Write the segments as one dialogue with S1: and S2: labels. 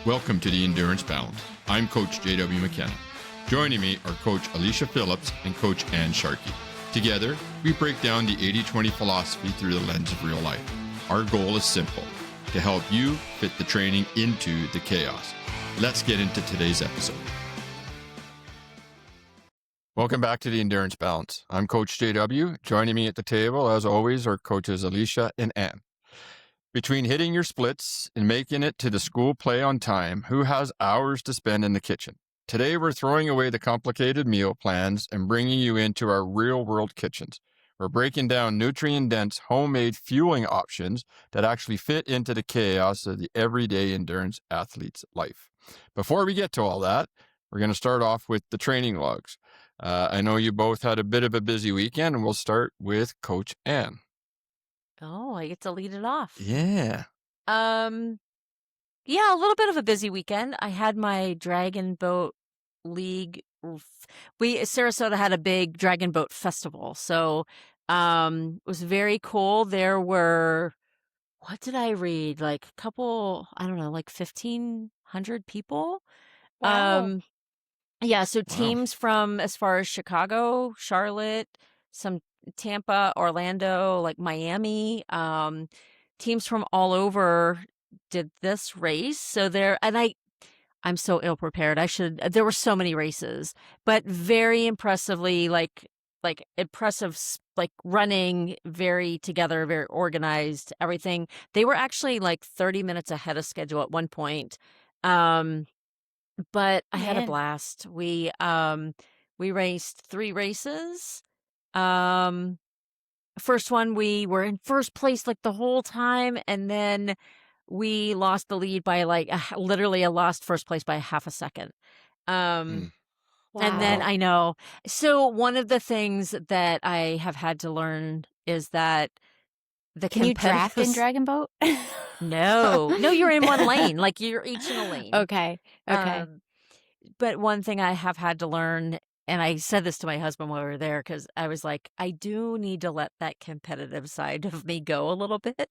S1: Welcome to the Endurance Balance. I'm Coach J.W. McKenna. Joining me are Coach Alicia Phillips and Coach Ann Sharkey. Together, we break down the 80-20 philosophy through the lens of real life. Our goal is simple, to help you fit the training into the chaos. Let's get into today's episode. Welcome back to the Endurance Balance. I'm Coach J.W. Joining me at the table, as always, are Coaches Alicia and Ann. Between hitting your splits and making it to the school play on time, who has hours to spend in the kitchen? Today, we're throwing away the complicated meal plans and bringing you into our real-world kitchens. We're breaking down nutrient-dense, homemade fueling options that actually fit into the chaos of the everyday endurance athlete's life. Before we get to all that, we're going to start off with the training logs. I know you both had a bit of a busy weekend, and we'll start with Coach Ann.
S2: Oh, I get to lead it off.
S1: Yeah.
S2: Yeah, a little bit of a busy weekend. I had my Dragon Boat League. Sarasota had a big Dragon Boat festival, so it was very cool. There were, what did I read? Like a couple, I don't know, like 1,500 people.
S3: Wow.
S2: Yeah, so
S1: Wow.
S2: teams from as far as Chicago, Charlotte, some Tampa, Orlando, like Miami, teams from all over did this race. So I'm so ill prepared. There were so many races, but very impressively, like impressive, like running very together, very organized, everything. They were actually like 30 minutes ahead of schedule at one point. But I had a
S3: Man.
S2: blast. We raced 3 races. First one, we were in first place like the whole time, and then we lost the lead by like literally I lost first place by half a second. And then
S3: Wow.
S2: I know. So one of the things that I have had to learn is that the
S3: Can you draft in
S2: competitive-
S3: Dragon Boat?
S2: No, you're in one lane. Like you're each in a lane.
S3: Okay.
S2: But one thing I have had to learn, and I said this to my husband while we were there, because I was like, I do need to let that competitive side of me go a little bit.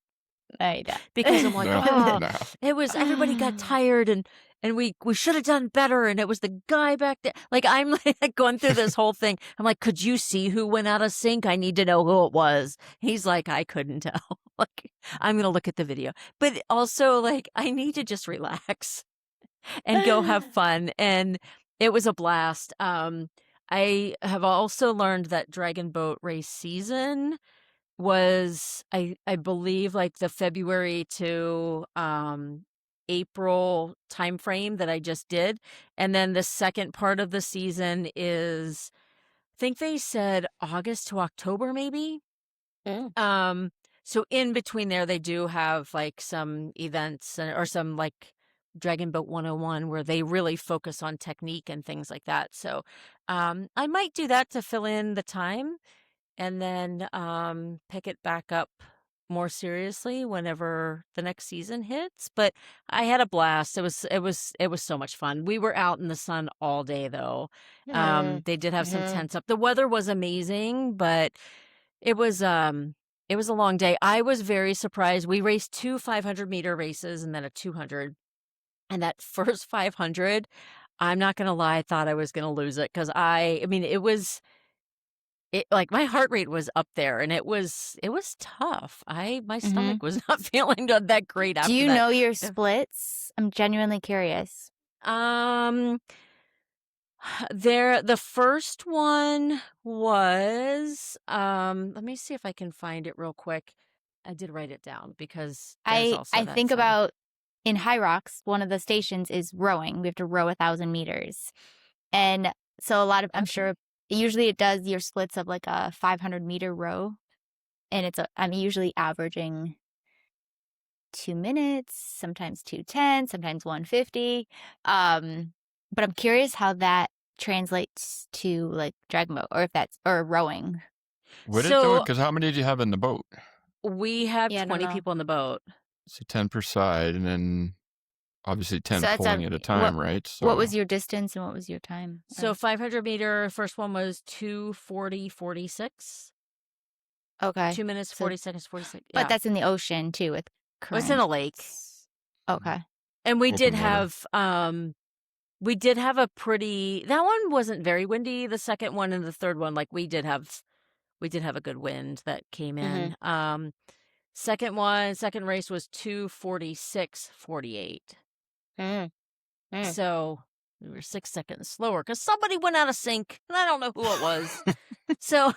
S3: I know.
S2: Because I'm like, oh,
S1: No.
S2: it was, everybody got tired and we should have done better. And it was the guy back there. Like, I'm like going through this whole thing. I'm like, could you see who went out of sync? I need to know who it was. He's like, I couldn't tell. Like, I'm going to look at the video. But also, like, I need to just relax and go have fun. And it was a blast. I have also learned that Dragon Boat race season was, I believe, like the February to April timeframe that I just did. And then the second part of the season is, I think they said August to October, maybe. So in between there, they do have like some events or some like Dragon Boat 101 where they really focus on technique and things like that. So I might do that to fill in the time and then pick it back up more seriously whenever the next season hits. But I had a blast. It was so much fun. We were out in the sun all day though. They did have some tents up. The weather was amazing, but it was a long day. I was very surprised. We raced 2 500-meter races and then a 200. And that first 500, I'm not going to lie, I thought I was going to lose it because I mean, it like my heart rate was up there and it was tough. My stomach was not feeling that great after
S3: Do you
S2: that.
S3: know your splits? I'm genuinely curious.
S2: The first one was, let me see if I can find it real quick. I did write it down because there's also
S3: I
S2: that
S3: think
S2: side.
S3: about in High Rocks, one of the stations is rowing. We have to row 1,000 meters. And so I'm sure usually it does your splits of like a 500-meter row. And I'm usually averaging 2 minutes, sometimes 2:10, sometimes 1:50. But I'm curious how that translates to like Dragon Boat or rowing.
S1: Would it do it? Because how many do you have in the boat?
S2: We have
S3: Yeah, I don't
S2: 20
S3: know.
S2: people in the boat.
S1: So 10 per side, and then obviously 10
S3: So that's
S1: pulling at a time, right? So
S3: What was your distance and what was your time?
S2: So 500-meter, first one was 2:40:46.
S3: Okay.
S2: 2 minutes,
S3: So-
S2: 40 seconds, 46.
S3: But
S2: Yeah.
S3: that's in the ocean too with current.
S2: It's in a lake.
S3: Okay.
S2: And we did
S1: Open water.
S2: have a pretty, that one wasn't very windy. The second one and the third one, like we did have a good wind that came in. Second race was 2:46:48.
S3: Mm.
S2: So we were 6 seconds slower because somebody went out of sync, and I don't know who it was. So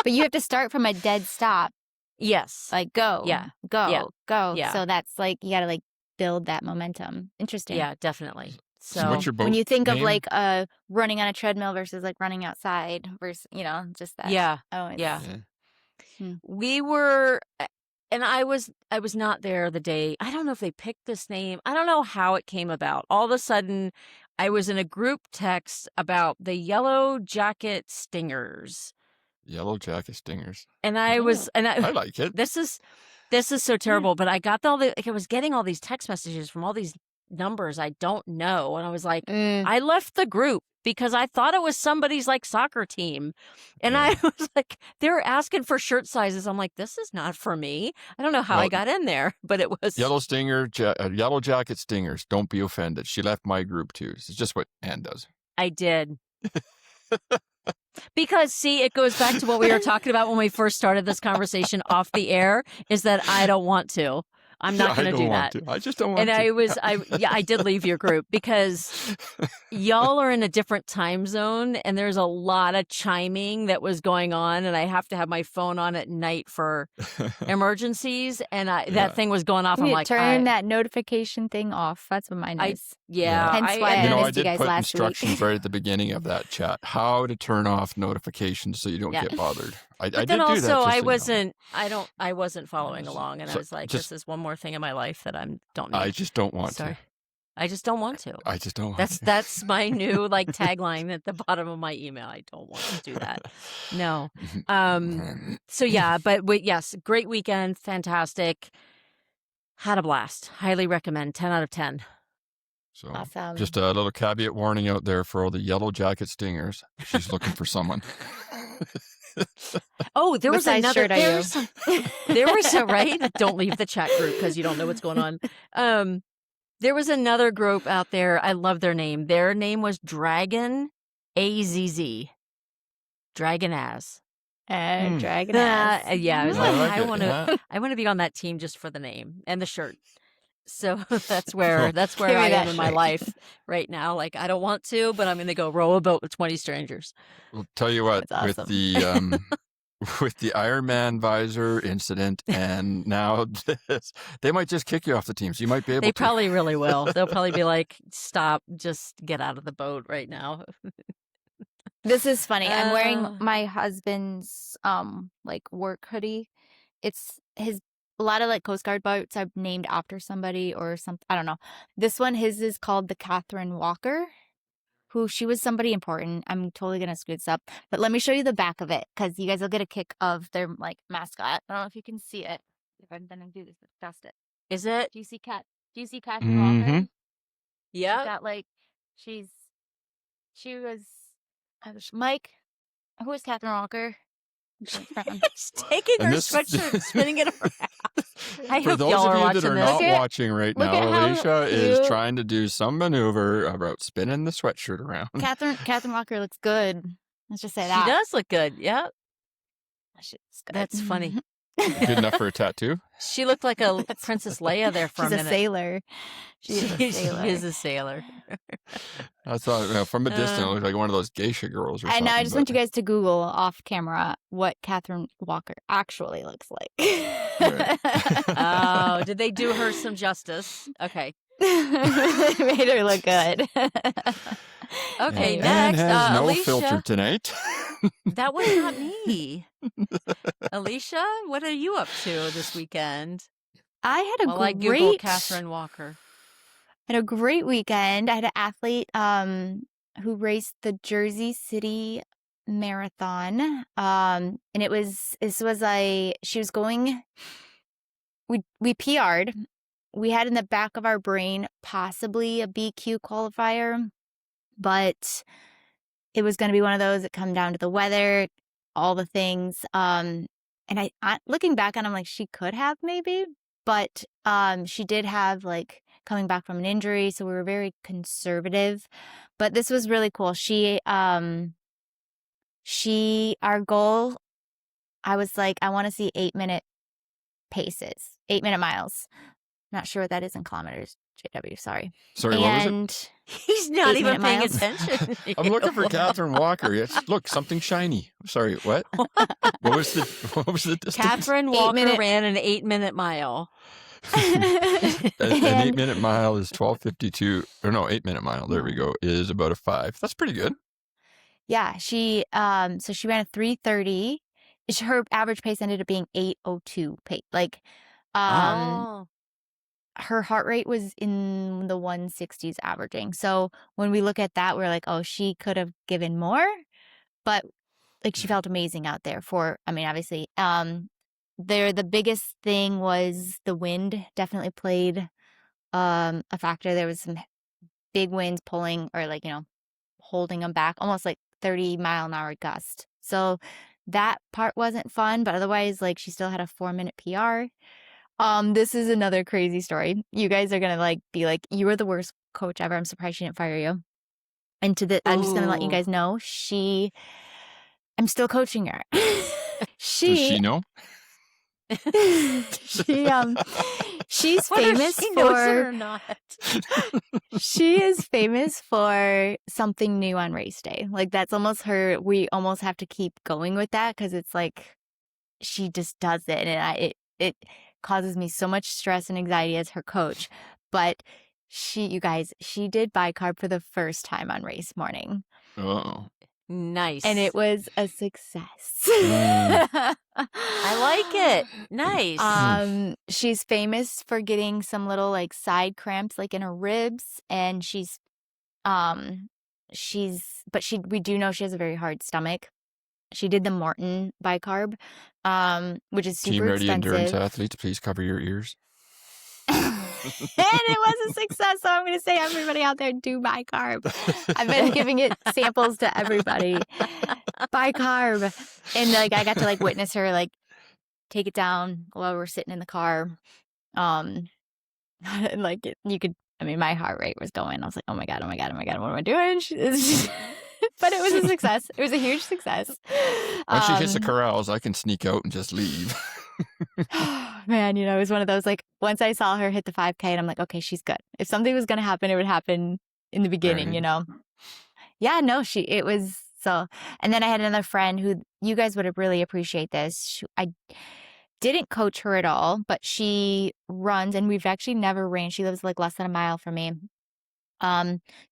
S3: But you have to start from a dead stop.
S2: yes,
S3: Like go,
S2: Yeah.
S3: go,
S2: Yeah.
S3: go.
S2: Yeah.
S3: So that's like you got to like build that momentum. Interesting.
S2: yeah, definitely.
S1: So
S2: So
S1: what's your boat
S3: When you think of
S1: name?
S3: like running on a treadmill versus like running outside versus just that.
S2: yeah,
S3: Oh, it's,
S2: yeah.
S1: Yeah.
S2: We were, and I was not there the day. I don't know if they picked this name. I don't know how it came about. All of a sudden, I was in a group text about the Yellow Jacket Stingers,
S1: Yellow Jacket Stingers.
S2: and I was, and
S1: I like it.
S2: this is so terrible, but I got I was getting all these text messages from all these numbers I don't know, and I was like, I left the group because I thought it was somebody's like soccer team, and
S1: Yeah.
S2: I was like, they were asking for shirt sizes. I'm like, this is not for me. I don't know how I
S1: Well,
S2: got in there, but it was
S1: Yellow Jacket Stingers. Don't be offended. She left my group too. It's just what Ann does.
S2: I did. Because, see, it goes back to what we were talking about when we first started this conversation off the air, is that I don't want to. I'm not going to do that.
S1: I just don't want
S2: And
S1: to.
S2: I did leave your group because y'all are in a different time zone and there's a lot of chiming that was going on, and I have to have my phone on at night for emergencies, and that thing was going off. I'm like,
S3: turn that notification thing off. That's what mine is.
S2: Yeah.
S3: Hence why
S1: You know, I
S3: missed you
S1: did
S3: guys
S1: put
S3: last
S1: instructions
S3: week.
S1: right at the beginning of that chat. How to turn off notifications so you don't get bothered. I
S2: But
S1: did
S2: then
S1: do that.
S2: also,
S1: just so
S2: I
S1: you know.
S2: wasn't following along, and I
S1: So
S2: was like,
S1: just-
S2: this is one more thing in my life that I don't need.
S1: I just don't want
S2: Sorry.
S1: to.
S2: I just don't want to.
S1: I just don't want to.
S2: That's my new like tagline at the bottom of my email. I don't want to do that. No. So yeah, but yes, great weekend, fantastic. Had a blast. Highly recommend. 10 out of 10.
S1: So
S3: Awesome.
S1: just a little caveat warning out there for all the Yellow Jacket Stingers. She's looking for someone.
S2: Oh, there
S3: What
S2: was
S3: size
S2: another.
S3: shirt are you?
S2: There was a right. Don't leave the chat group because you don't know what's going on. There was another group out there. I love their name. Their name was Dragon AZZ. Dragon Az.
S3: Dragon ass.
S2: Yeah, I was
S1: I
S2: like,
S1: like
S2: I
S1: it,
S2: want to.
S1: yeah.
S2: I want to be on that team just for the name and the shirt. So that's where
S3: Give me
S2: I
S3: that
S2: am in my
S3: shirt.
S2: life right now. Like, I don't want to, but I'm going to go row a boat with 20 strangers.
S1: We'll tell you what,
S3: That's
S1: with
S3: awesome.
S1: the with the Iron Man visor incident, and now this, they might just kick you off the team. So you might be able
S2: They
S1: to.
S2: probably really will. They'll probably be like, "Stop! Just get out of the boat right now."
S3: This is funny. I'm wearing
S2: Uh.
S3: my husband's like work hoodie. It's a lot of like Coast Guard boats are named after somebody or something. I don't know. This one, his is called the Catherine Walker, who she was somebody important. I'm totally gonna screw this up, but let me show you the back of it because you guys will get a kick of their like mascot. I don't know if you can see it. If I'm gonna do this, adjust it.
S2: Is it?
S3: Do you see Catherine Walker?
S1: Mhm.
S2: Yeah.
S3: She's got like she was Mike. Who is Catherine Walker?
S2: She's taking
S1: And
S2: her
S1: this-
S2: sweatshirt and spinning it around. I
S1: For
S2: hope
S1: those
S2: y'all
S1: of
S2: are
S1: you
S2: watching
S1: that are
S2: this.
S1: not
S3: Look at-
S1: watching right
S3: look
S1: now,
S3: at how
S1: Alicia is
S3: cute-
S1: trying to do some maneuver about spinning the sweatshirt around.
S3: Catherine Walker looks good. Let's just say
S2: She
S3: that.
S2: does look good. Yeah,
S3: She looks good.
S2: that's funny.
S1: Good enough for a tattoo.
S2: She looked like a
S3: That's
S2: Princess Leia there for
S3: She's
S2: a
S3: a
S2: minute.
S3: sailor. She is a
S2: She
S3: sailor.
S2: is a sailor.
S1: I thought from a distance it
S2: Uh,
S1: looked like one of those geisha girls or
S3: And
S1: something.
S3: now I just want
S1: but-
S3: you guys to Google off camera what Catherine Walker actually looks like.
S1: Right.
S2: Oh, did they do her some justice? Okay.
S3: They made her look good.
S2: Okay,
S3: Anyway.
S1: Anne
S2: next,
S1: has no
S2: Alicia.
S1: filter tonight.
S2: That was not me. Alicia, what are you up to this weekend?
S3: I had a
S2: Well, I Google
S3: great
S2: Catherine Walker.
S3: had a great weekend. I had an athlete who raced the Jersey City Marathon. And she was going, we PR'd. We had in the back of our brain possibly a BQ qualifier, but it was going to be one of those that come down to the weather, all the things. And I looking back on, I'm like, she could have maybe, but she did have like coming back from an injury, so we were very conservative. But this was really cool. Our goal, I was like, I want to see 8-minute paces, 8-minute miles. Not sure what that is in kilometers, JW, sorry.
S1: Sorry, what was it?
S3: And
S2: He's not even
S3: 8-minute
S2: paying
S3: miles.
S2: attention.
S1: I'm looking for Catherine Walker. Yes, look, something shiny. Sorry, what? What was the distance?
S2: Catherine Walker
S3: 8-minute
S2: ran an 8-minute mile.
S1: An
S3: And
S1: 8-minute mile is 12:52. Or no, 8-minute mile. There we go. Is about a 5. That's pretty good.
S3: yeah, she ran a 3:30. Her average pace ended up being 8:02 pace. Like,
S2: Oh.
S3: her heart rate was in the 160s averaging. So when we look at that, we're like, oh, she could have given more, but like she felt amazing out there obviously. The biggest thing was the wind definitely played a factor. There was some big winds pulling or holding them back, almost like 30-mile-an-hour gust. So that part wasn't fun, but otherwise, like, she still had a 4-minute PR. This is another crazy story. You guys are gonna be like, you were the worst coach ever. I'm surprised she didn't fire you. And I'm just gonna let you
S2: Ooh.
S3: guys know I'm still coaching her.
S1: Does she know?
S3: She's
S2: Whether
S3: famous
S2: she knows it
S3: for
S2: or not.
S3: she is famous for something new on race day. Like, that's almost her. We almost have to keep going with that because it's like she just does it, and it causes me so much stress and anxiety as her coach. But you guys, she did bicarb for the first time on race morning.
S1: Oh.
S2: Nice.
S3: And it was a success.
S2: I like it. Nice.
S3: She's famous for getting some little side cramps in her ribs, and we do know she has a very hard stomach. She did the Morton bicarb, which is super
S1: Team Ready
S3: expensive.
S1: Endurance athletes, please cover your ears.
S3: And it was a success, so I'm going to say everybody out there do bicarb. I've been giving it samples to everybody. Bicarb. And I got to witness her take it down while we were sitting in the car. And you could, my heart rate was going. I was like, oh my God, what am I doing? But it was a success. It was a huge success.
S1: Once she hits the corrals, I can sneak out and just leave.
S3: Man, it was one of those, once I saw her hit the 5K, and I'm like, okay, she's good. If something was going to happen, it would happen in the beginning,
S1: Right.
S3: Yeah, no, it was so. And then I had another friend who, you guys would really appreciate this. I didn't coach her at all, but she runs, and we've actually never ran. She lives less than a mile from me.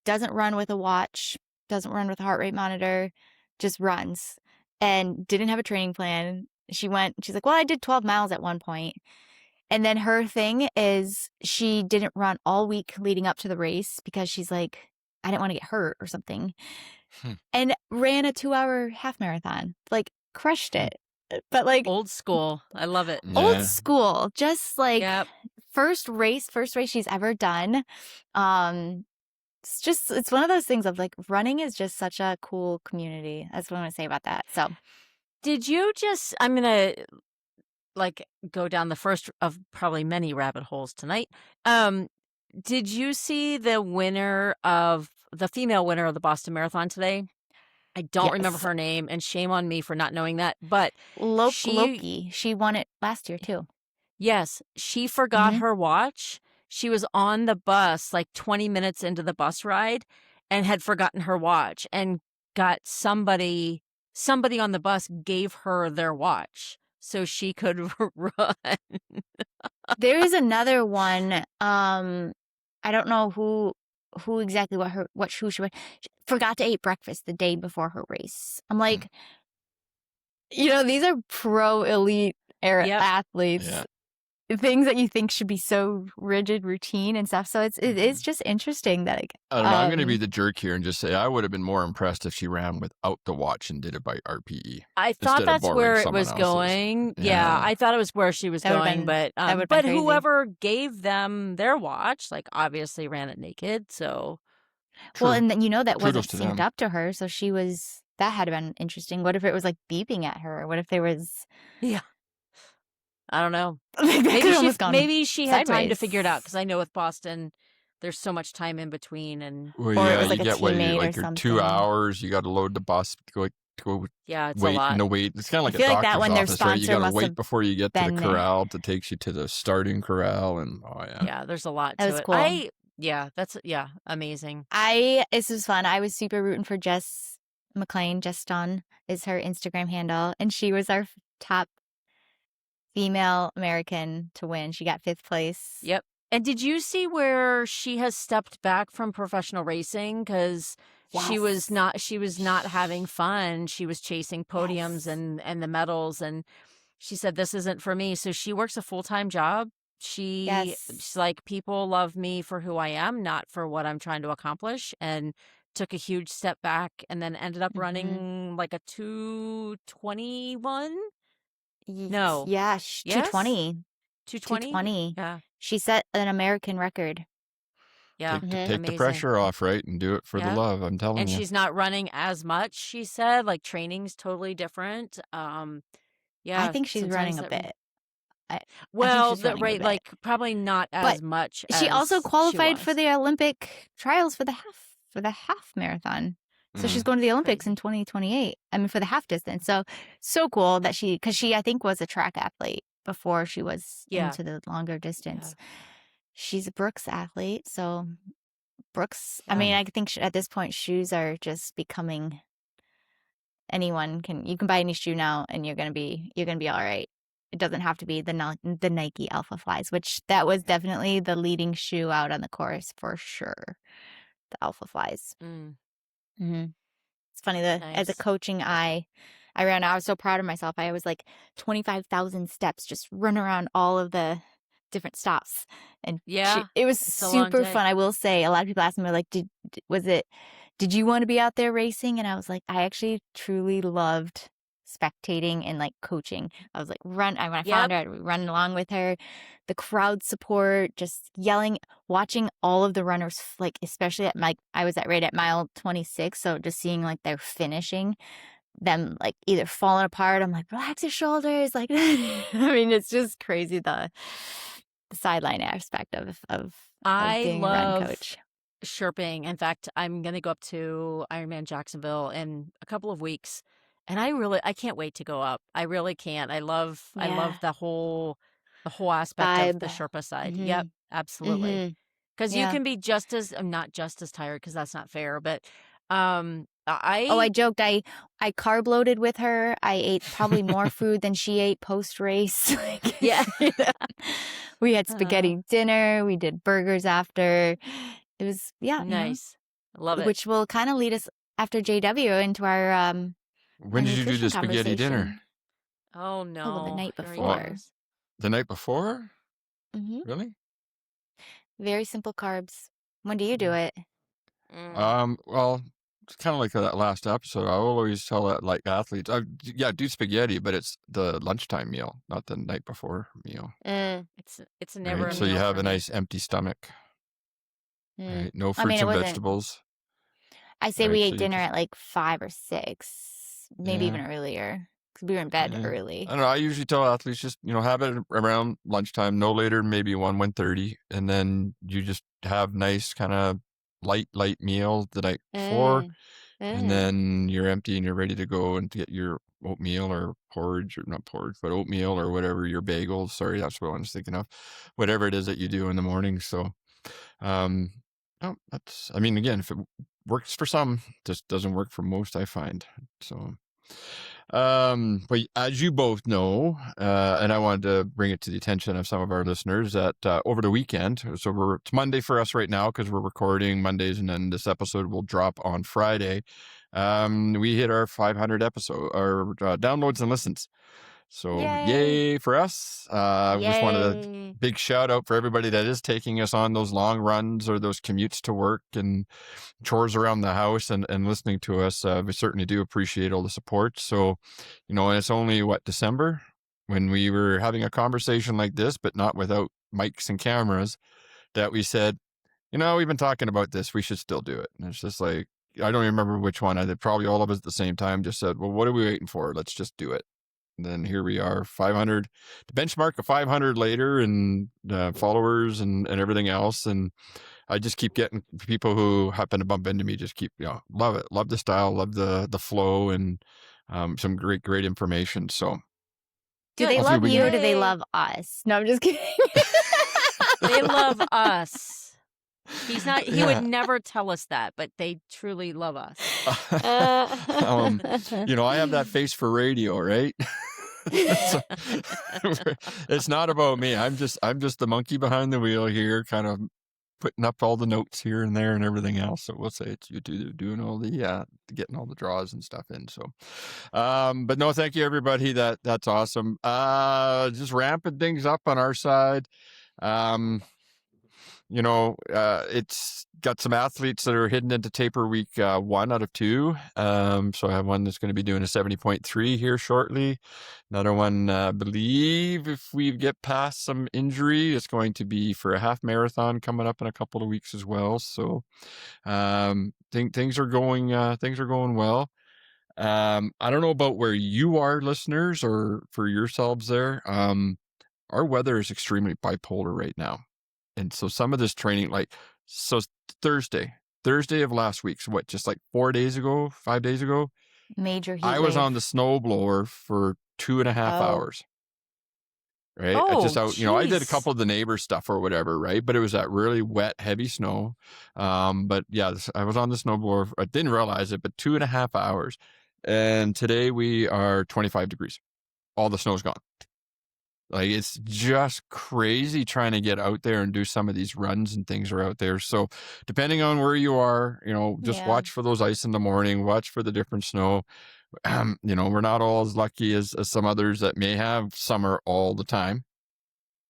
S3: Doesn't run with a watch, doesn't run with a heart rate monitor, just runs, and didn't have a training plan. She's like, well, I did 12 miles at one point. And then her thing is she didn't run all week leading up to the race because she's like, I didn't want to get hurt or something. And ran a 2-hour half marathon, crushed it. But
S2: old school. I love it.
S1: Yeah.
S3: old school, just
S2: Yep.
S3: first race she's ever done. It's one of those things of running is just such a cool community. That's what I'm going to say about that. So
S2: Did you I'm going to go down the first of probably many rabbit holes tonight. Did you see the female winner of the Boston Marathon today? I don't remember
S3: Yes.
S2: her name, and shame on me for not knowing that, but
S3: Loki, she won it last year too.
S2: yes, she forgot
S3: Mhm.
S2: her watch. She was on the bus 20 minutes into the bus ride and had forgotten her watch, and got somebody on the bus gave her their watch so she could run.
S3: There is another one. I don't know who exactly who she forgot to eat breakfast the day before her race. I'm like, these are pro elite
S2: Yep.
S3: athletes.
S1: Yeah.
S3: Things that you think should be so rigid routine and stuff. So it is just interesting that
S1: I don't know. I'm going to be the jerk here and just say I would have been more impressed if she ran without the watch and did it by RPE.
S2: I
S1: Instead
S2: thought
S1: of
S2: that's
S1: borrowing
S2: where it
S1: someone
S2: was
S1: else's.
S2: going. Yeah,
S1: Yeah.
S2: I thought it was where she was
S3: That would've
S2: going,
S3: been-
S2: but
S3: that would've been crazy.
S2: whoever gave them their watch, obviously ran it naked. So
S3: Well,
S1: True.
S3: and then that
S1: Kudos
S3: wasn't
S1: to
S3: synced
S1: them.
S3: up to her, so that had been interesting. What if it was beeping at her? What if there was
S2: yeah, I don't know.
S3: Like, that could almost gone
S2: Maybe she had time to
S3: sideways.
S2: figure it out, because I know with Boston, there's so much time in between, and
S1: Well,
S3: Or it
S1: yeah,
S3: was
S1: you
S3: like a
S1: get what
S3: teammate or
S1: like your 2
S3: something.
S1: hours. You got to load the bus, go
S2: yeah, it's a
S1: wait in
S2: lot.
S1: the wait. It's kind of like
S3: I feel
S1: a
S3: like that
S1: doctor's
S3: one, their
S1: office, right? You
S3: sponsor
S1: got to
S3: must
S1: wait
S3: have
S1: before you get to the
S3: been there.
S1: corral that takes you to the starting corral, and oh yeah.
S2: Yeah, there's a lot
S3: That
S2: to
S3: was
S2: it.
S3: cool.
S2: That's amazing.
S3: This was fun. I was super rooting for Jess McLean. Jess Dunn is her Instagram handle, and she was our top female American to win. She got 5th place.
S2: Yep. And did you see where she has stepped back from professional racing because she was not having fun. She was chasing podiums
S3: Yes.
S2: and the medals, and she said, "This isn't for me." So she works a full-time job. She's
S3: Yes.
S2: like, people love me for who I am, not for what I'm trying to accomplish, and took a huge step back, and then ended up
S3: Mhm.
S2: running like a 2:21. No.
S3: Yeah,
S2: Yes?
S3: 220.
S2: 2:20?
S3: 220.
S2: Yeah.
S3: She set an American record.
S2: Yeah.
S1: Take the
S2: Amazing.
S1: pressure off, right, and do it for the
S2: Yeah.
S1: love. I'm telling
S2: And
S1: you.
S2: she's not running as much, she said. Like, training's totally different.
S3: I
S2: Yeah,
S3: think she's running a
S2: sometimes that
S3: bit. I think
S2: well,
S3: she's running a
S2: right,
S3: bit.
S2: like, probably not
S3: But
S2: as much
S3: she also
S2: as she
S3: qualified for
S2: was.
S3: the Olympic trials for the half marathon. So she's going to the Olympics in 2028. I mean, for the half distance. So cool that because she, I think, was a track athlete before she was
S2: Yeah.
S3: into the longer distance.
S2: Yeah.
S3: She's a Brooks athlete. So Brooks, I
S2: Yeah.
S3: mean, I think at this point, shoes are just becoming, you can buy any shoe now and you're going to be all right. It doesn't have to be the Nike Alpha Flies, which that was definitely the leading shoe out on the course for sure. The Alpha Flies.
S2: Mm.
S3: It's funny that as a
S2: Nice.
S3: coaching I was so proud of myself. I was like 25,000 steps, just run around all of the different stops. And
S2: Yeah,
S3: it was
S2: it's a long
S3: super
S2: day.
S3: fun. I will say, a lot of people ask me like, did you want to be out there racing? And I was like, I actually truly loved spectating and like coaching. I was like, when I found her, I'd run along with her, the crowd support, just yelling, watching all of the runners, like especially I was right at mile 26, so just seeing like they're finishing, them like either falling apart. I'm like, relax your shoulders, like I mean, it's just crazy the sideline aspect of
S2: I
S3: being a run
S2: love
S3: coach.
S2: Sherping. In fact, I'm going to go up to Ironman Jacksonville in a couple of weeks, and I can't wait to go up. I really can't. I love the whole aspect of the
S3: Vibe.
S2: Sherpa side.
S3: Mhm.
S2: Yep, absolutely. Because you
S3: Yeah.
S2: can be not just as tired, because that's not fair, but
S3: I joked. I carb loaded with her. I ate probably more food than she ate post race.
S2: Yeah.
S3: We had spaghetti dinner. We did burgers after. It was
S2: nice. Love it.
S3: Which will kind of lead us after JW into our
S1: When did you do the spaghetti dinner?
S2: Oh no.
S3: the night
S2: Here he
S3: before.
S2: goes.
S1: The night before?
S3: Mm-hmm.
S1: Really?
S3: Very simple carbs. When do you do it?
S1: Well, it's kind of like that last episode. I always tell that like athletes, do spaghetti, but it's the lunchtime meal, not the night before meal.
S2: It's never
S1: Right?
S2: a
S1: So you
S2: meal
S1: have
S2: for
S1: a
S2: me.
S1: nice empty stomach. Right? No
S3: I
S1: fruits
S3: mean, it
S1: and
S3: wasn't-
S1: vegetables.
S3: I say
S1: Right,
S3: we
S1: so
S3: ate
S1: you
S3: dinner
S1: just-
S3: at like 5 or 6, maybe
S1: Yeah.
S3: even earlier, because we were in bed
S1: Yeah.
S3: early.
S1: I don't know. I usually tell athletes just, have it around lunchtime, no later than maybe 1:30, and then you just have nice kind of light meal the night before, and then you're empty and you're ready to go and get your oatmeal or porridge, or not porridge, but oatmeal or whatever, your bagels. Sorry, that's what I was thinking of. Whatever it is that you do in the morning. So, no, again, if it works for some, just doesn't work for most, I find. So, but as you both know, and I wanted to bring it to the attention of some of our listeners, that over the weekend, so it's Monday for us right now because we're recording Mondays, and then this episode will drop on Friday. We hit our 500 episode, or downloads and listens. So yay for us. We just wanted a big shout out for everybody that is taking us on those long runs or those commutes to work and chores around the house and listening to us. We certainly do appreciate all the support. So, and it's only December, when we were having a conversation like this, but not without mics and cameras, that we said, we've been talking about this, we should still do it. And it's just like, I don't remember which one. I did, probably all of us at the same time just said, well, what are we waiting for? Let's just do it. then here we are, 500, the benchmark of 500 later, and followers and everything else. And I just keep getting people who happen to bump into me, just keep, love it, love the style, love the flow, and some great information. So
S3: Do they
S1: hopefully
S3: love
S1: we
S3: you or
S1: can-
S3: do they love us? No, I'm just kidding.
S2: They love us. He's not. He
S1: Yeah.
S2: would never tell us that, but they truly love us.
S1: I have that face for radio, right? So, it's not about me. I'm just the monkey behind the wheel here, kind of putting up all the notes here and there and everything else. So we'll say it's you two doing all the getting all the draws and stuff in. So, but no, thank you everybody. That's awesome. Just ramping things up on our side. It's got some athletes that are heading into taper week 1 out of 2. So I have one that's going to be doing a 70.3 here shortly. Another one, believe if we get past some injury, it's going to be for a half marathon coming up in a couple of weeks as well. So things are going well. I don't know about where you are, listeners, or for yourselves there. Our weather is extremely bipolar right now. And so some of this training, Thursday of last week, so what, just like 5 days ago,
S3: Major heat
S1: I was
S3: wave.
S1: on the snowblower for 2.5 hours. Right. I just
S2: Oh,
S1: I did a
S2: jeez.
S1: couple of the neighbor stuff or whatever. Right. But it was that really wet, heavy snow. But yeah, I was on the snowblower. I didn't realize it, but 2.5 hours. And today we are 25 degrees. All the snow's gone. Like, it's just crazy trying to get out there and do some of these runs and things are out there. So depending on where you are, just
S3: Yeah.
S1: watch for those ice in the morning, watch for the different snow. We're not all as lucky as some others that may have summer all the time.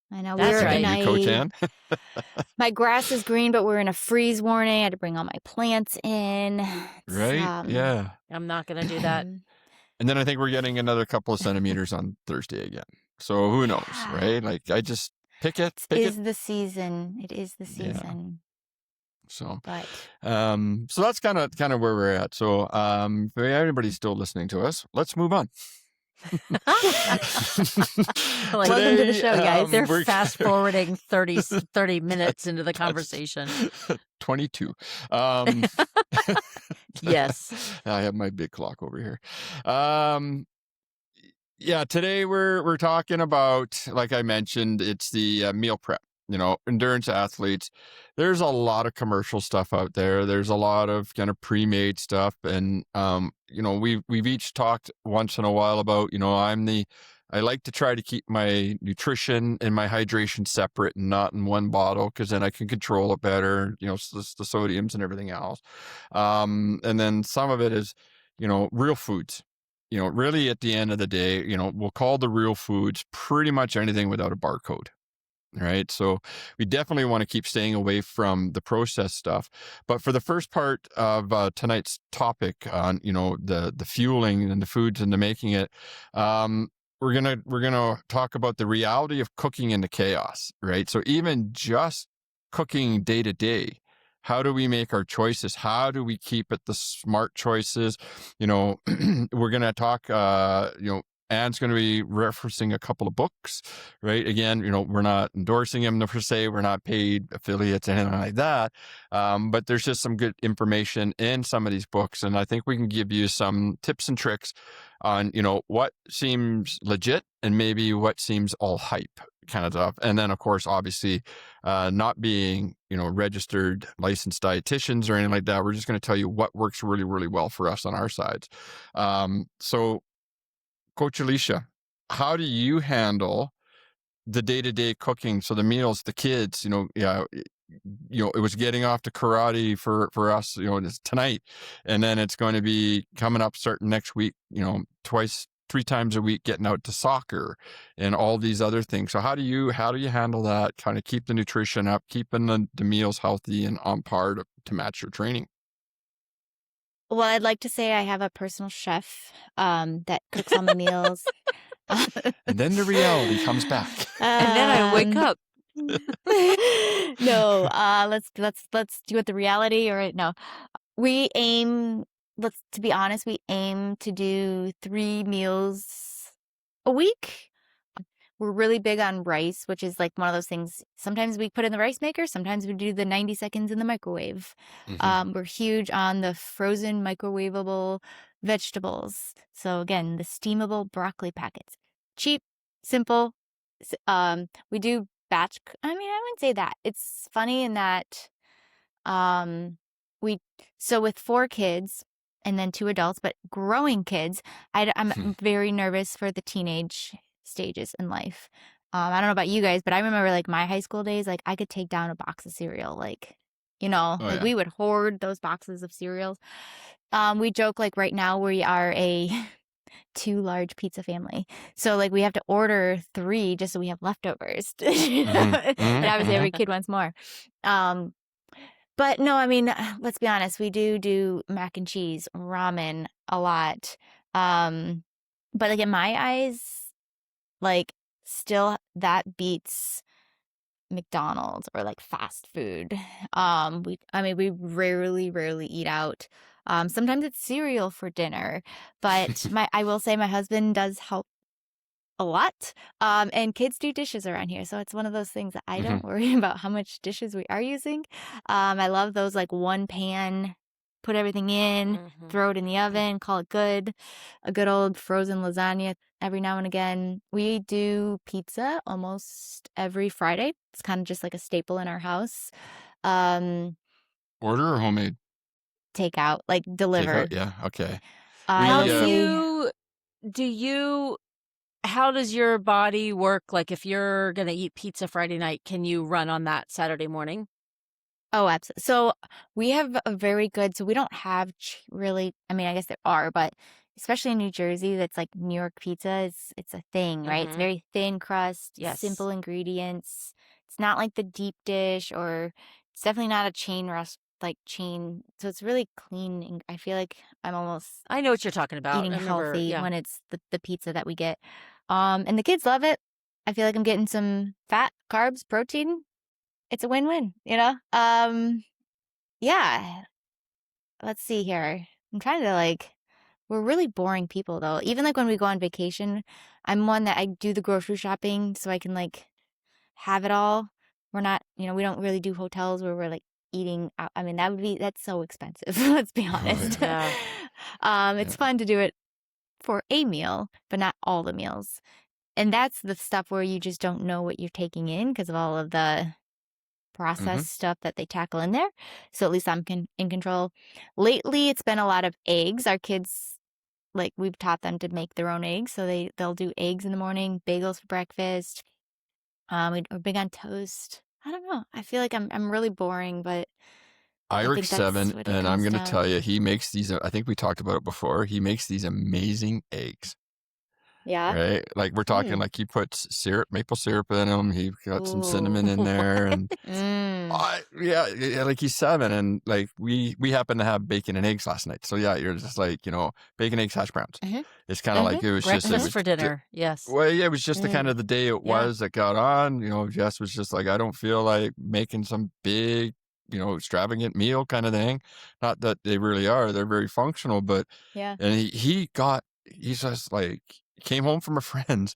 S3: I know.
S2: That's
S3: We're
S2: right.
S3: in
S1: You, Coach Ann?
S3: my grass is green, but we're in a freeze warning. I had to bring all my plants in. It's,
S1: Right? Yeah.
S2: I'm not going to do that.
S1: And then I think we're getting another couple of centimeters on Thursday again. So who knows, right? Like, I just pick it.
S3: It is the season. It is the
S1: Yeah.
S3: season.
S1: So,
S3: But
S1: so that's kind of where we're at. So, if anybody's still listening to us, let's move on.
S3: Welcome to the show, guys.
S2: They're
S1: we're-
S2: fast forwarding 30 minutes into the conversation.
S1: 22.
S2: Yes.
S1: I have my big clock over here. Yeah, today we're talking about, like I mentioned, it's the meal prep. Endurance athletes. There's a lot of commercial stuff out there. There's a lot of kind of pre-made stuff, and we've each talked once in a while about I like to try to keep my nutrition and my hydration separate and not in one bottle, because then I can control it better. The sodiums and everything else. And then some of it is real foods. Really at the end of the day, we'll call the real foods pretty much anything without a barcode. Right. So we definitely want to keep staying away from the processed stuff. But for the first part of tonight's topic on, the fueling and the foods and the making it, we're gonna talk about the reality of cooking in the chaos. Right. So even just cooking day to day, how do we make our choices? How do we keep it the smart choices? We're gonna talk. Ann's going to be referencing a couple of books, right? Again, we're not endorsing them per se. We're not paid affiliates, anything like that. But there's just some good information in some of these books. And I think we can give you some tips and tricks on, what seems legit and maybe what seems all hype kind of stuff. And then, of course, obviously, not being, registered licensed dietitians or anything like that. We're just going to tell you what works really, really well for us on our sides. So, Coach Alicia, how do you handle the day-to-day cooking? So the meals, the kids, it was getting off to karate for us, it's tonight, and then it's going to be coming up starting next week, 3 times a week, getting out to soccer and all these other things. So how do you handle that? Kind of keep the nutrition up, keeping the meals healthy and on par to match your training?
S3: well, I'd like to say I have a personal chef that cooks all my meals.
S1: And then the reality comes back.
S2: And then I wake up.
S3: No, let's do it the reality or no. We aim, to be honest, we aim to do 3 meals a week. We're really big on rice, which is like one of those things. Sometimes we put in the rice maker. Sometimes we do the 90 seconds in the microwave. We're huge on the frozen microwavable vegetables. So again, the steamable broccoli packets. Cheap, simple. We do batch. I mean, I wouldn't say that. It's funny in that so with 4 kids and then 2 adults, but growing kids, I'm very nervous for the teenage stages in life. I don't know about you guys, but I remember like my high school days, like I could take down a box of cereal, like,
S1: Oh,
S3: like
S1: yeah.
S3: we would hoard those boxes of cereals. We joke like right now we are a 2 large pizza family. So like we have to order 3 just so we have leftovers. And obviously every kid wants more. But no, I mean, let's be honest, we do mac and cheese, ramen a lot. But like in my eyes, like still that beats McDonald's or like fast food. We rarely eat out. Sometimes it's cereal for dinner, but I will say my husband does help a lot. And kids do dishes around here. So it's one of those things that I don't worry about how much dishes we are using. I love those like one pan, put everything in, throw it in the oven, call it good. A good old frozen lasagna every now and again. We do pizza almost every Friday. It's kind of just like a staple in our house.
S1: Order or homemade?
S3: Takeout, like deliver.
S1: Takeout? Yeah. Okay.
S2: How
S1: We,
S2: do you how does your body work? Like if you're going to eat pizza Friday night, can you run on that Saturday morning?
S3: Oh, absolutely. So we have a very good, so we don't have really, I mean, I guess there are, but especially in New Jersey, that's like New York pizza. It's a thing, right? It's very thin crust,
S2: Yes.
S3: simple ingredients. It's not like the deep dish, or it's definitely not a chain. So it's really clean. And I feel like I'm almost
S2: I know what you're talking about.
S3: eating
S2: I remember,
S3: healthy
S2: yeah.
S3: when it's the pizza that we get. And the kids love it. I feel like I'm getting some fat, carbs, protein. It's a win-win, Yeah. Let's see here. I'm trying to we're really boring people though. Even like when we go on vacation, I'm one that I do the grocery shopping so I can like have it all. We're not, we don't really do hotels where we're like eating out. I mean, that's so expensive. Let's be honest.
S2: Yeah.
S3: It's fun to do it for a meal, but not all the meals. And that's the stuff where you just don't know what you're taking in because of all of the processed stuff that they tackle in there. So at least I'm in control. Lately, it's been a lot of eggs. Our kids, like we've taught them to make their own eggs. So they'll do eggs in the morning, bagels for breakfast. We're big on toast. I don't know. I feel like I'm really boring, but I think
S1: Irik's
S3: that's
S1: 7,
S3: what it
S1: and I'm
S3: comes
S1: going to
S3: down.
S1: tell you, he makes these, I think we talked about it before, he makes these amazing eggs,
S3: Yeah.
S1: right? Like we're talking like he puts maple syrup in them, he got some cinnamon in there, and yeah, like he's 7, and like we happened to have bacon and eggs last night. So yeah, you're just like, bacon, eggs, hash browns. It's kind of like it was just
S2: Breakfast for dinner. Yes.
S1: well, yeah, it was just the kind of the day it was that got on. Jess was just like, I don't feel like making some big, extravagant meal kind of thing. Not that they really are; they're very functional. But
S3: Yeah.
S1: and he's just like came home from a friend's,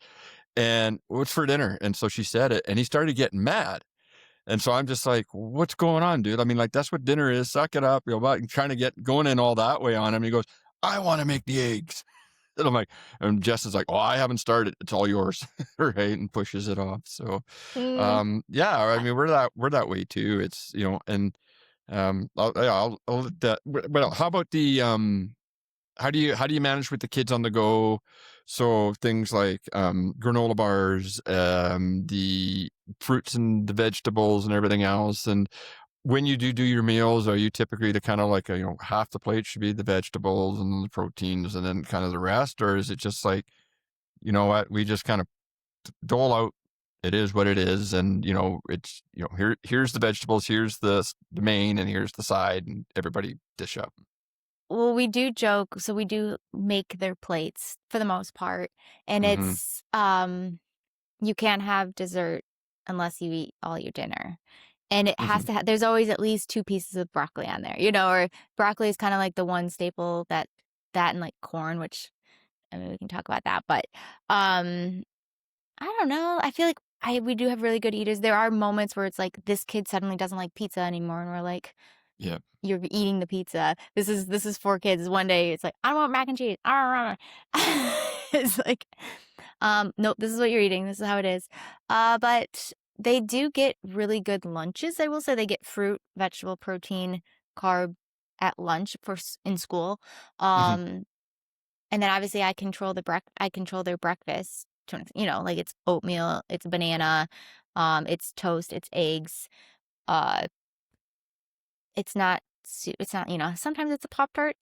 S1: and what's for dinner? And so she said it, and he started getting mad. And so I'm just like, what's going on, dude? I mean, like that's what dinner is. Suck it up, about trying to get going in all that way on him. He goes, I want to make the eggs. And I'm like, and Jess is like, oh, I haven't started. It's all yours, right? And pushes it off. So, yeah, I mean, we're that way too. It's and I'll let that. Well, how about the how do you manage with the kids on the go? So things like granola bars, the fruits and the vegetables and everything else. And when you do your meals, are you typically the kind of like half the plate should be the vegetables and the proteins and then kind of the rest, or is it just like, you know what, we just kind of dole out, it is what it is, and it's here's the vegetables, here's the main, and here's the side, and everybody dish up.
S3: Well, we do joke, so we do make their plates for the most part, and it's you can't have dessert unless you eat all your dinner. And it has to there's always at least 2 pieces of broccoli on there, or broccoli is kind of like the one staple that and like corn, which I mean, we can talk about that, but I don't know. I feel like we do have really good eaters. There are moments where it's like this kid suddenly doesn't like pizza anymore, and we're like,
S1: Yeah.
S3: you're eating the pizza. This is for kids. One day it's like, I don't want mac and cheese. It's like, nope, this is what you're eating. This is how it is. But they do get really good lunches. I will say they get fruit, vegetable, protein, carb at lunch in school.
S1: Mhm.
S3: And then obviously I control their breakfast. Like it's oatmeal, it's banana, it's toast, it's eggs. Uh, it's not. Sometimes it's a Pop-Tart.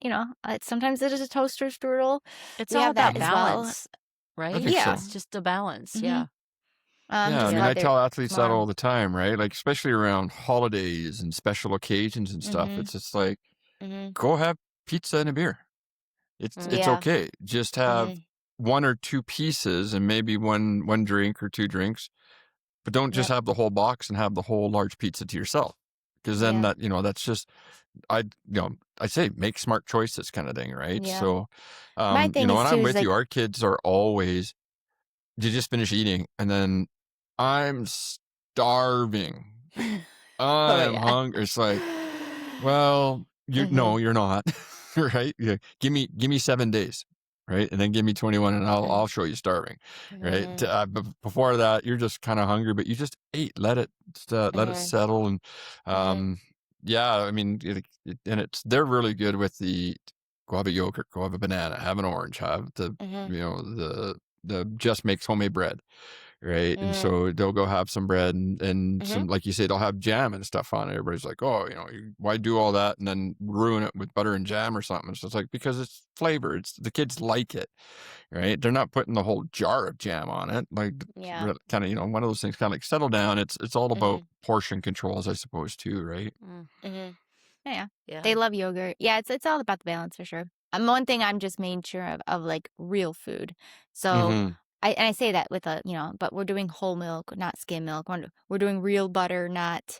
S3: Sometimes it is a toaster strudel.
S2: It's
S3: We
S2: all
S3: have that
S2: about
S3: as well.
S2: balance, right?
S1: I think so.
S3: Yeah.
S2: It's just a balance.
S3: Mhm.
S2: Yeah.
S1: Yeah, I
S3: Just
S1: mean,
S3: love
S1: I
S3: their
S1: tell athletes that all
S3: tomorrow.
S1: the time, right? Like, especially around holidays and special occasions and stuff.
S3: Mhm.
S1: It's just like,
S3: Mhm.
S1: go have pizza and a beer. It's
S3: Yeah.
S1: okay. Just have
S3: Mhm.
S1: one or two pieces and maybe one drink or two drinks, but don't just
S3: Yep.
S1: have the whole box and have the whole large pizza to yourself. Because then
S3: Yeah.
S1: that's just I say make smart choices kind of thing, right?
S3: Yeah.
S1: So,
S3: My thing
S1: and
S3: is too
S1: I'm
S3: is
S1: with
S3: like,
S1: you. Our kids are always you just finish eating and then I'm starving.
S3: oh
S1: I'm
S3: yeah.
S1: hungry. It's like, well,
S3: Mhm.
S1: you're not. Right? Yeah. Give me 7 days, right? And then give me 21 and I'll show you starving. Right?
S3: Mhm.
S1: Before that, you're just kind of hungry, but you just ate. Let it
S3: Mhm.
S1: settle and
S3: Mhm.
S1: yeah, I mean they're really good with the go have a yogurt, go have a banana, have an orange, have
S3: Mhm.
S1: the just makes homemade bread. Right. And
S3: Mhm.
S1: so they'll go have some bread and
S3: Mhm.
S1: some, like you say, they'll have jam and stuff on it. Everybody's like, oh, why do all that and then ruin it with butter and jam or something? So it's like, because it's flavor. The kids like it. Right. They're not putting the whole jar of jam on it. Like
S3: Yeah.
S1: kind of, one of those things kind of like settle down. It's all about
S3: Mhm.
S1: portion controls, I suppose, too. Right.
S2: Mm,
S3: Mhm. Yeah.
S2: yeah.
S3: They love yogurt. Yeah, it's all about the balance for sure. One thing I'm just made sure of like real food. So
S1: Mm-hmm.
S3: I say that with but we're doing whole milk, not skim milk. We're doing real butter, not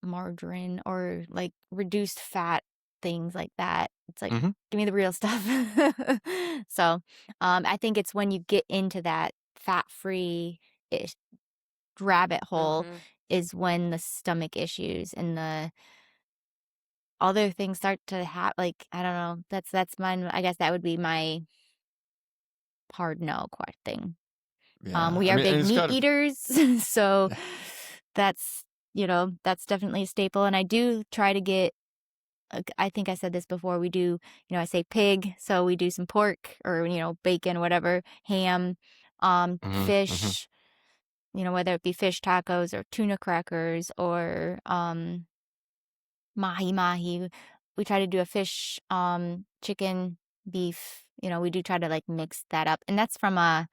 S3: margarine or like reduced fat things like that. It's like,
S1: Mm-hmm.
S3: give me the real stuff. So, I think it's when you get into that fat-free ish rabbit hole
S2: Mm-hmm.
S3: is when the stomach issues and the other things start to happen. Like, I don't know. That's mine. I guess that would be my hard no thing.
S1: Yeah.
S3: We
S1: I
S3: are
S1: mean, and
S3: big
S1: it's
S3: meat
S1: got to,
S3: eaters, so that's that's definitely a staple. And I do try to get. I think I said this before. We do, I say pig, so we do some pork or bacon, whatever, ham,
S1: mm-hmm. Mm-hmm.
S3: fish. Whether it be fish tacos or tuna crackers or mahi mahi. We try to do a fish, chicken, beef. We do try to like mix that up, and that's from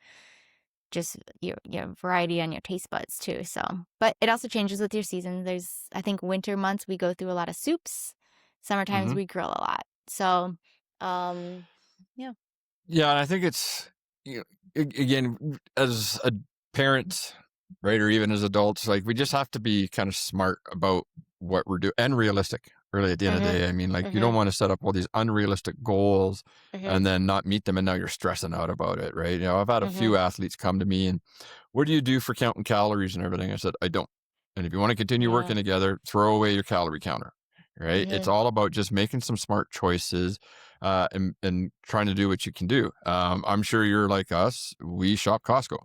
S3: just your variety on your taste buds too. So, but it also changes with your season. I think winter months we go through a lot of soups. Summer times
S1: Mm-hmm.
S3: we grill a lot. So, yeah.
S1: Yeah, and I think it's again as a parent, right, or even as adults, like we just have to be kind of smart about what we're doing and realistic. Really, at the end of the
S3: Mhm.
S1: day, I mean, like you don't
S3: Mhm.
S1: want to set up all these unrealistic goals
S3: Mhm.
S1: and then not meet them, and now you're stressing out about it, right? I've had a few
S3: Mhm.
S1: athletes come to me and, what do you do for counting calories and everything? I said, I don't. And if you want to continue
S3: Yeah.
S1: working together, throw away your calorie counter, right? It's
S3: Mhm.
S1: all about just making some smart choices and trying to do what you can do. I'm sure you're like us. We shop Costco,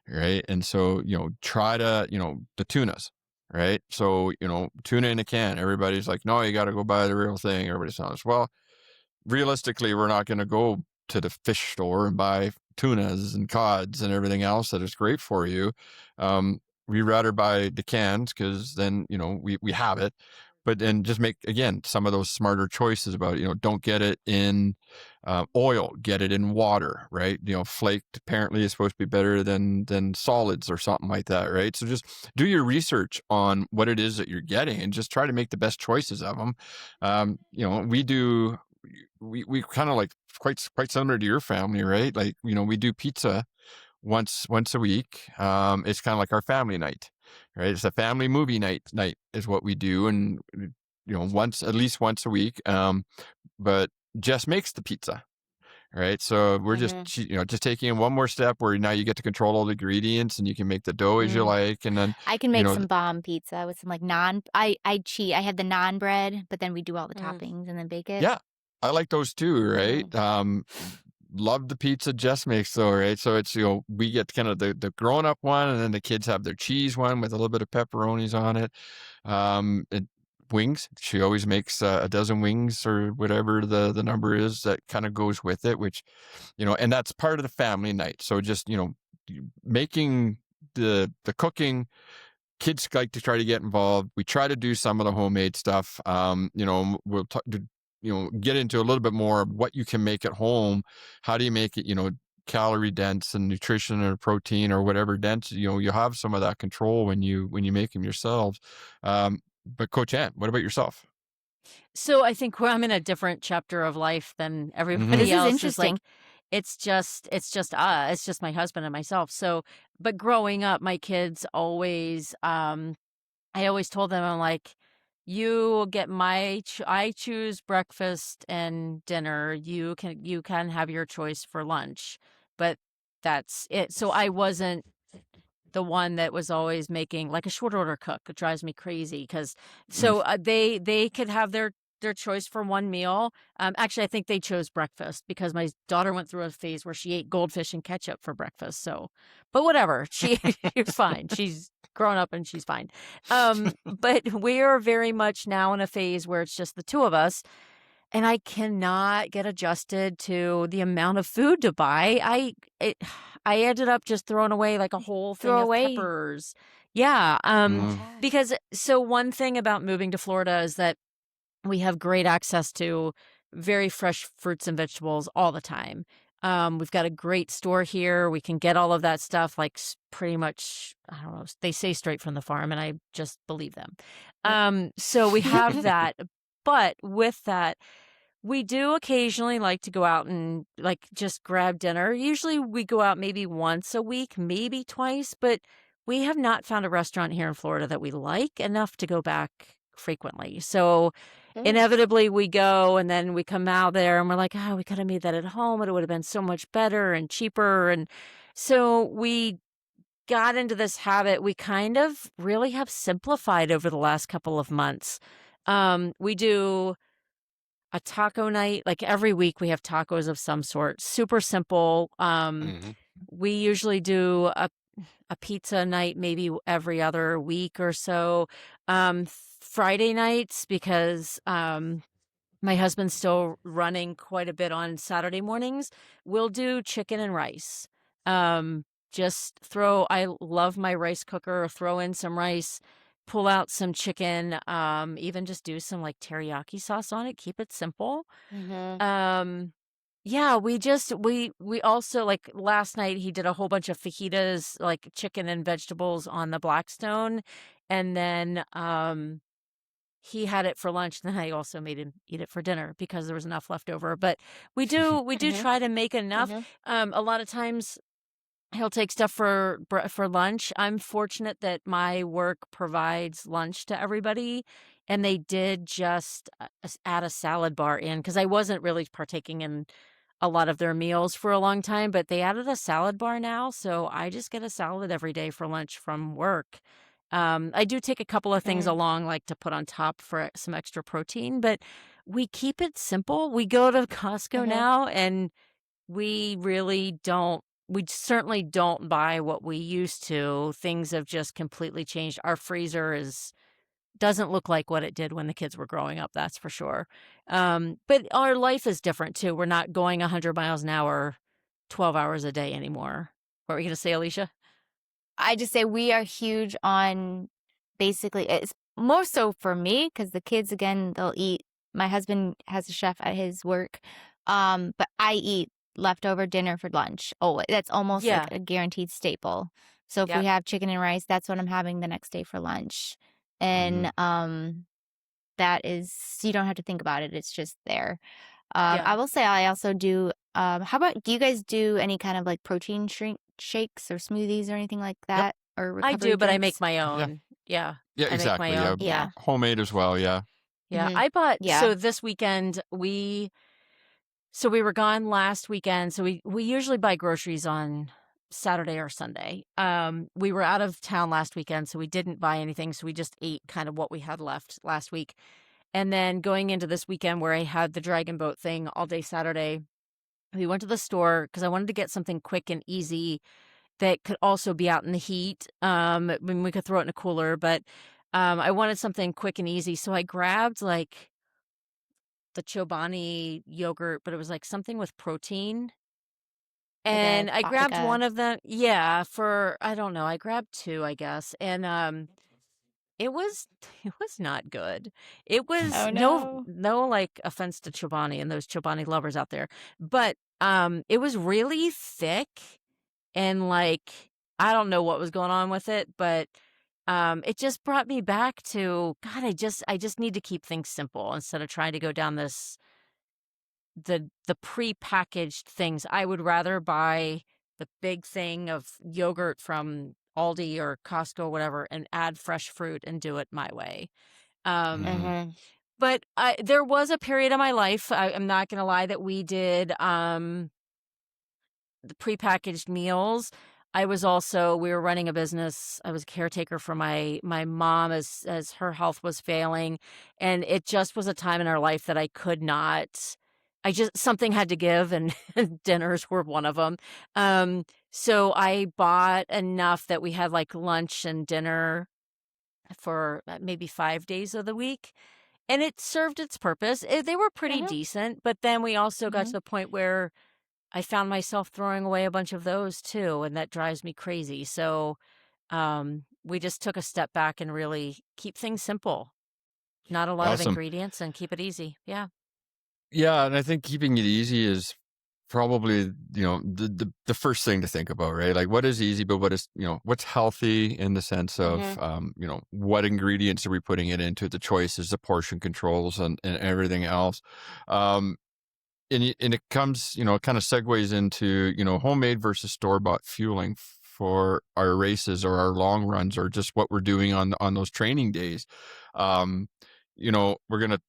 S1: right? And so, try to, the tunas, right? So, tuna in a can. Everybody's like, no, you got to go buy the real thing. Everybody's honest. Well, realistically, we're not going to go to the fish store and buy tunas and cods and everything else that is great for you. We rather buy the cans because then, we have it. But then just make, again, some of those smarter choices about, don't get it in oil, get it in water, right? Flaked apparently is supposed to be better than solids or something like that, right? So just do your research on what it is that you're getting and just try to make the best choices of them. We kind of like quite similar to your family, right? Like, we do pizza once a week. It's kind of like our family night, right? It's a family movie night is what we do. And, at least once a week. But Jess makes the pizza, right? So we're
S3: Mhm.
S1: just taking in one more step where now you get to control all the ingredients and you can make the dough as you
S3: Mm.
S1: like. And then,
S3: I can
S1: you
S3: make
S1: know,
S3: some bomb pizza with some like I cheat. I have the naan bread, but then we do all the
S2: Mm.
S3: toppings and then bake it.
S1: yeah, I like those too, right? Love the pizza Jess makes though, right? So it's, we get kind of the grown up one, and then the kids have their cheese one with a little bit of pepperonis on it. And wings, she always makes a dozen wings or whatever the number is that kind of goes with it, which, and that's part of the family night. So just, making the cooking. Kids like to try to get involved. We try to do some of the homemade stuff. We'll get into a little bit more of what you can make at home. How do you make it, calorie dense and nutrition or protein or whatever dense? You have some of that control when you make them yourselves. But Coach Ann, what about yourself?
S2: So I think I'm in a different chapter of life than everybody
S3: This is
S2: else. Is like
S3: interesting.
S2: it's just my husband and myself. So, but growing up, my kids always I always told them, I'm like, you get I choose breakfast and dinner. You can have your choice for lunch, but that's it. So I wasn't the one that was always making like a short order cook. It drives me crazy because
S1: Mm.
S2: they could have their choice for one meal. Actually, I think they chose breakfast because my daughter went through a phase where she ate goldfish and ketchup for breakfast. So, but whatever, she's fine. She's grown up and she's fine. But we are very much now in a phase where it's just the two of us, and I cannot get adjusted to the amount of food to buy. I ended up just throwing away like a whole thing
S3: Throw
S2: of
S3: away.
S2: peppers. Yeah,
S1: Mm.
S2: because so one thing about moving to Florida is that we have great access to very fresh fruits and vegetables all the time. We've got a great store here. We can get all of that stuff like pretty much, I don't know, they say straight from the farm, and I just believe them. So we have that. But with that, we do occasionally like to go out and like just grab dinner. Usually we go out maybe once a week, maybe twice, but we have not found a restaurant here in Florida that we like enough to go back frequently. So inevitably we go and then we come out there and we're like, oh, we could have made that at home. It would have been so much better and cheaper. And so we got into this habit. We kind of really have simplified over the last couple of months. We do a taco night. Like every week we have tacos of some sort. Super simple.
S1: Mhm.
S2: We usually do a pizza night maybe every other week or so. Friday nights because my husband's still running quite a bit on Saturday mornings. We'll do chicken and rice. Um, I love my rice cooker, throw in some rice, pull out some chicken, even just do some like teriyaki sauce on it, keep it simple.
S3: Mhm.
S2: Um, yeah, we also like last night he did a whole bunch of fajitas, like chicken and vegetables on the Blackstone, and then he had it for lunch, then I also made him eat it for dinner because there was enough left over. But we do
S3: Mhm.
S2: try to make enough.
S3: Mhm.
S2: A lot of times he'll take stuff for lunch. I'm fortunate that my work provides lunch to everybody, and they did just add a salad bar in because I wasn't really partaking in a lot of their meals for a long time, but they added a salad bar now, so I just get a salad every day for lunch from work. I do take a couple of things
S3: Mhm.
S2: along, like to put on top for some extra protein, but we keep it simple. We go to Costco
S3: Mhm.
S2: now, and we certainly don't buy what we used to. Things have just completely changed. Our freezer doesn't look like what it did when the kids were growing up, that's for sure. But our life is different too. We're not going 100 miles an hour, 12 hours a day anymore. What were you going to say, Alicia?
S3: I just say we are huge on basically it's more so for me because the kids again they'll eat. My husband has a chef at his work, but I eat leftover dinner for lunch. Oh, that's almost like
S2: Yeah.
S3: a guaranteed staple. So if we
S2: Yep.
S3: have chicken and rice, that's what I'm having the next day for lunch, and
S1: Mhm.
S3: that is you don't have to think about it. It's just there.
S2: Yeah.
S3: I will say I also do. How about do you guys do any kind of like protein shrink shakes or smoothies or anything like
S1: Yep.
S3: that or
S2: I
S3: recovery
S2: do, but I make
S3: drinks?
S2: my
S1: Yeah.
S2: own. Yeah.
S1: Yeah,
S2: I make my
S1: exactly. Yeah.
S2: own.
S3: Yeah.
S2: Yeah.
S1: Homemade as well. Yeah.
S2: Yeah.
S3: Mm-hmm.
S2: I bought
S3: Yeah.
S2: so this weekend So we were gone last weekend. So we usually buy groceries on Saturday or Sunday. We were out of town last weekend, so we didn't buy anything. So we just ate kind of what we had left last week. And then going into this weekend where I had the dragon boat thing all day Saturday, we went to the store because I wanted to get something quick and easy that could also be out in the heat. When we could throw it in a cooler, but I wanted something quick and easy. So I grabbed like the Chobani yogurt, but it was like something with protein. And I grabbed one of them. Yeah, for I don't know. I grabbed two, I guess. And it was not good. It was no like offense to Chobani and those Chobani lovers out there, but it was really thick and like I don't know what was going on with it, but it just brought me back to God. I just need to keep things simple instead of trying to go down the pre-packaged things. I would rather buy the big thing of yogurt from Aldi or Costco or whatever and add fresh fruit and do it my way. But there was a period of my life, I'm not going to lie, that we did the prepackaged meals. We were running a business. I was a caretaker for my mom as her health was failing. And it just was a time in our life that I could not, something had to give, and dinners were one of them. So I bought enough that we had like lunch and dinner for maybe 5 days of the week. And it served its purpose. They were pretty decent. But then we also got to the point where I found myself throwing away a bunch of those too. And that drives me crazy. So we just took a step back and really keep things simple. Not a lot of ingredients and keep it easy. Yeah.
S1: Yeah, and I think keeping it easy is probably, the first thing to think about, right? Like what is easy, but what is, what's healthy in the sense of, what ingredients are we putting it into, the choices, the portion controls and everything else. And it comes, it kind of segues into, homemade versus store-bought fueling for our races or our long runs or just what we're doing on those training days. We're going to,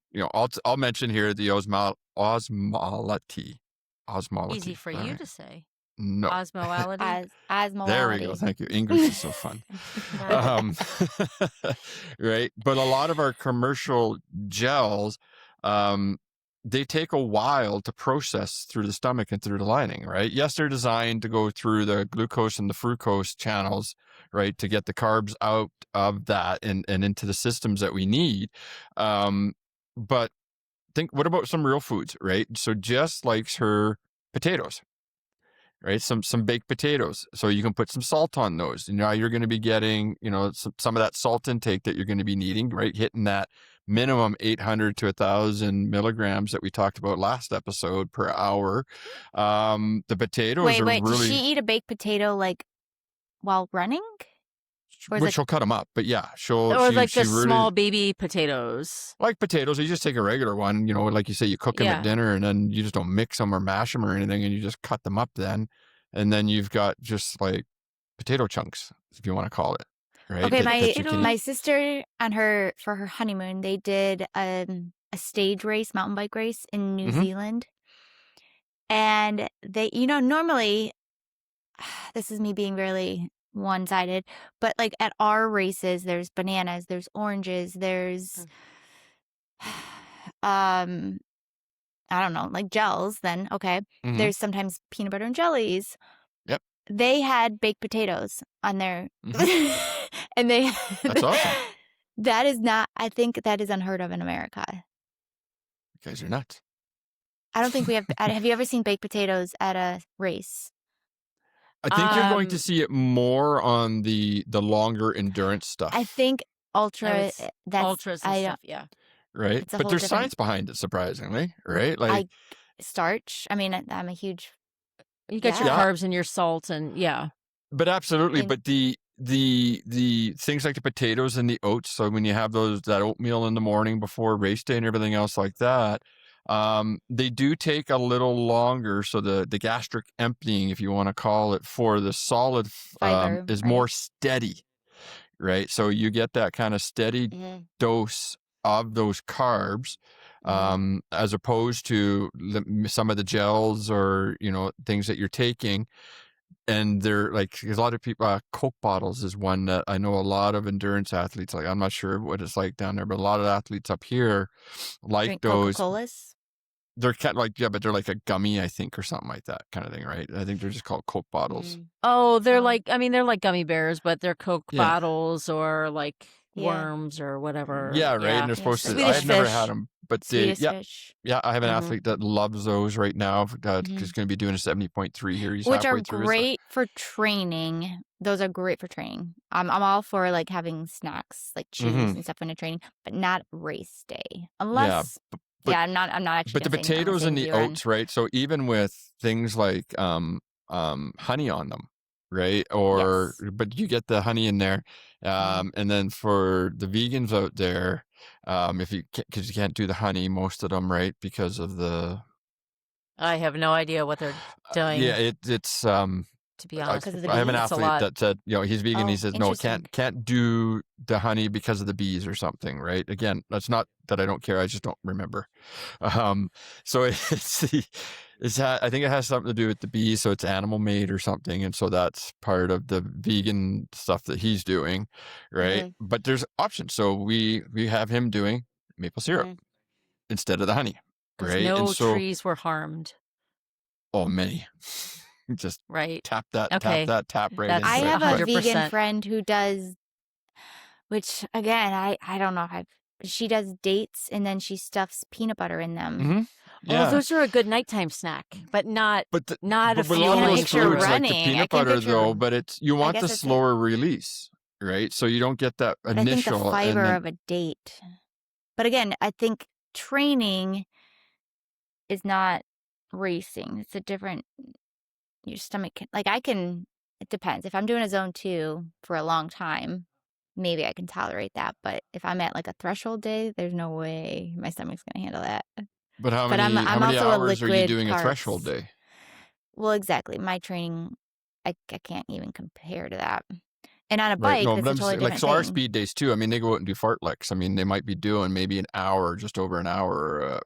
S1: I'll mention here the osmolality.
S2: Easy for you to say.
S1: No.
S2: Osmolality.
S3: Osmolality.
S1: There we go. Thank you. English is so fun. Right. But a lot of our commercial gels, they take a while to process through the stomach and through the lining, right? Yes, they're designed to go through the glucose and the fructose channels, right, to get the carbs out of that and into the systems that we need. But what about some real foods, right? So just like her potatoes, right? Some baked potatoes. So you can put some salt on those. And now you're going to be getting, some of that salt intake that you're going to be needing, right? Hitting that minimum 800 to 1,000 milligrams that we talked about last episode per hour. The potatoes are really...
S3: Did she eat a baked potato like while running?
S1: She'll cut them up, but yeah,
S2: small baby potatoes.
S1: Like potatoes, you just take a regular one, like you say, you cook them at dinner and then you just don't mix them or mash them or anything and you just cut them up then. And then you've got just like potato chunks, if you want to call it. Right?
S3: Okay, my sister for her honeymoon, they did a stage race, mountain bike race in New Zealand. And they, normally, this is me being really one-sided, but like at our races, there's bananas, there's oranges, there's, I don't know, like gels then, okay. There's sometimes peanut butter and jellies.
S1: Yep.
S3: They had baked potatoes on their... And
S1: that's awesome.
S3: That is not, I think that is unheard of in America.
S1: You guys are nuts.
S3: I don't think we have. Have you ever seen baked potatoes at a race?
S1: I think you're going to see it more on the longer endurance stuff.
S3: I think ultras and
S2: stuff, yeah.
S1: Right? But there's science behind it, surprisingly, right? Like
S3: starch. I mean, I'm a huge...
S2: You got your carbs and your salt and,
S1: But absolutely. But the things like the potatoes and the oats, so when you have that oatmeal in the morning before race day and everything else like that, they do take a little longer. So the gastric emptying, if you want to call it, for the solid fiber, is more steady, right? So you get that kind of steady dose of those carbs. as opposed to some of the gels or, things that you're taking. And they're like, there's a lot of people, Coke bottles is one that I know a lot of endurance athletes, like, I'm not sure what it's like down there, but a lot of athletes up here like
S3: Drink
S1: those.
S3: Coca-Colas?
S1: They're kind of like, yeah, but they're like a gummy, I think, or something like that kind of thing, right? I think they're just called Coke bottles.
S2: Oh, they're like, I mean, they're like gummy bears, but they're Coke
S1: Yeah.
S2: bottles or like
S3: Yeah.
S2: worms or whatever.
S1: Yeah, right. And they're supposed to,
S2: Swedish
S1: I've never
S2: fish.
S1: had them, but
S3: Swedish fish.
S1: yeah, I have an
S2: Mhm.
S1: athlete that loves those right now. He's going to be doing a 70.3 here. He's
S3: Which are
S1: halfway through.
S3: great for training. Those are great for training. I'm all for like having snacks like cheese and stuff in a training, but not race day. Unless I'm not actually.
S1: But the potatoes and the oats, right? So even with things like honey on them, right? Or but you get the honey in there, and then for the vegans out there, because you can't do the honey, most of them, right? Because of the.
S2: I have no idea what they're doing.
S1: Yeah, it's
S2: to be honest,
S1: I have an athlete that said, he's vegan. He says, no, can't do the honey because of the bees or something, right? Again, that's not that I don't care. I just don't remember. So I think it has something to do with the bees. So it's animal made or something. And so that's part of the vegan stuff that he's doing, right? But there's options. So we have him doing maple syrup instead of the honey, right?
S2: No trees were harmed.
S1: Oh, many. Just tap right in.
S3: I have a vegan friend who does, which again, I don't know if she does dates and then she stuffs peanut butter in them.
S1: Yeah.
S2: Oh, those are a good nighttime snack, but not a
S1: fueling
S3: those foods,
S1: like the peanut butter though. But you want the slower release, right? So you don't get that initial.
S3: I think the fiber of a date. But again, I think training is not racing. It's a different. Your stomach it depends. If I'm doing a zone 2 for a long time, maybe I can tolerate that. But if I'm at like a threshold day, there's no way my stomach's going to handle that.
S1: But how many hours are you doing a threshold day?
S3: Well, exactly. My training, I can't even compare to that. And on a bike, that's a totally different
S1: so
S3: thing.
S1: our speed days too. I mean, they go out and do fartleks. I mean, they might be doing maybe an hour, just over an hour,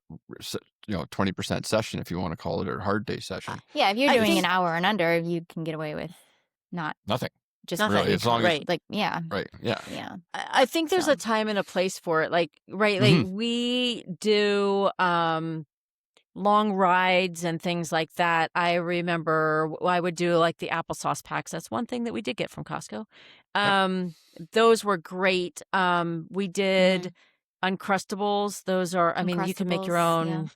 S1: 20% session, if you want to call it, or hard day session.
S3: Yeah, if you're doing an hour and under, you can get away with
S1: nothing.
S3: Just
S1: really, as long as
S3: right, yeah.
S2: I think there's a time and a place for it. Like we do long rides and things like that. I remember I would do like the applesauce packs. That's one thing that we did get from Costco. Those were great. We did Uncrustables. Those are, I mean, you can make your own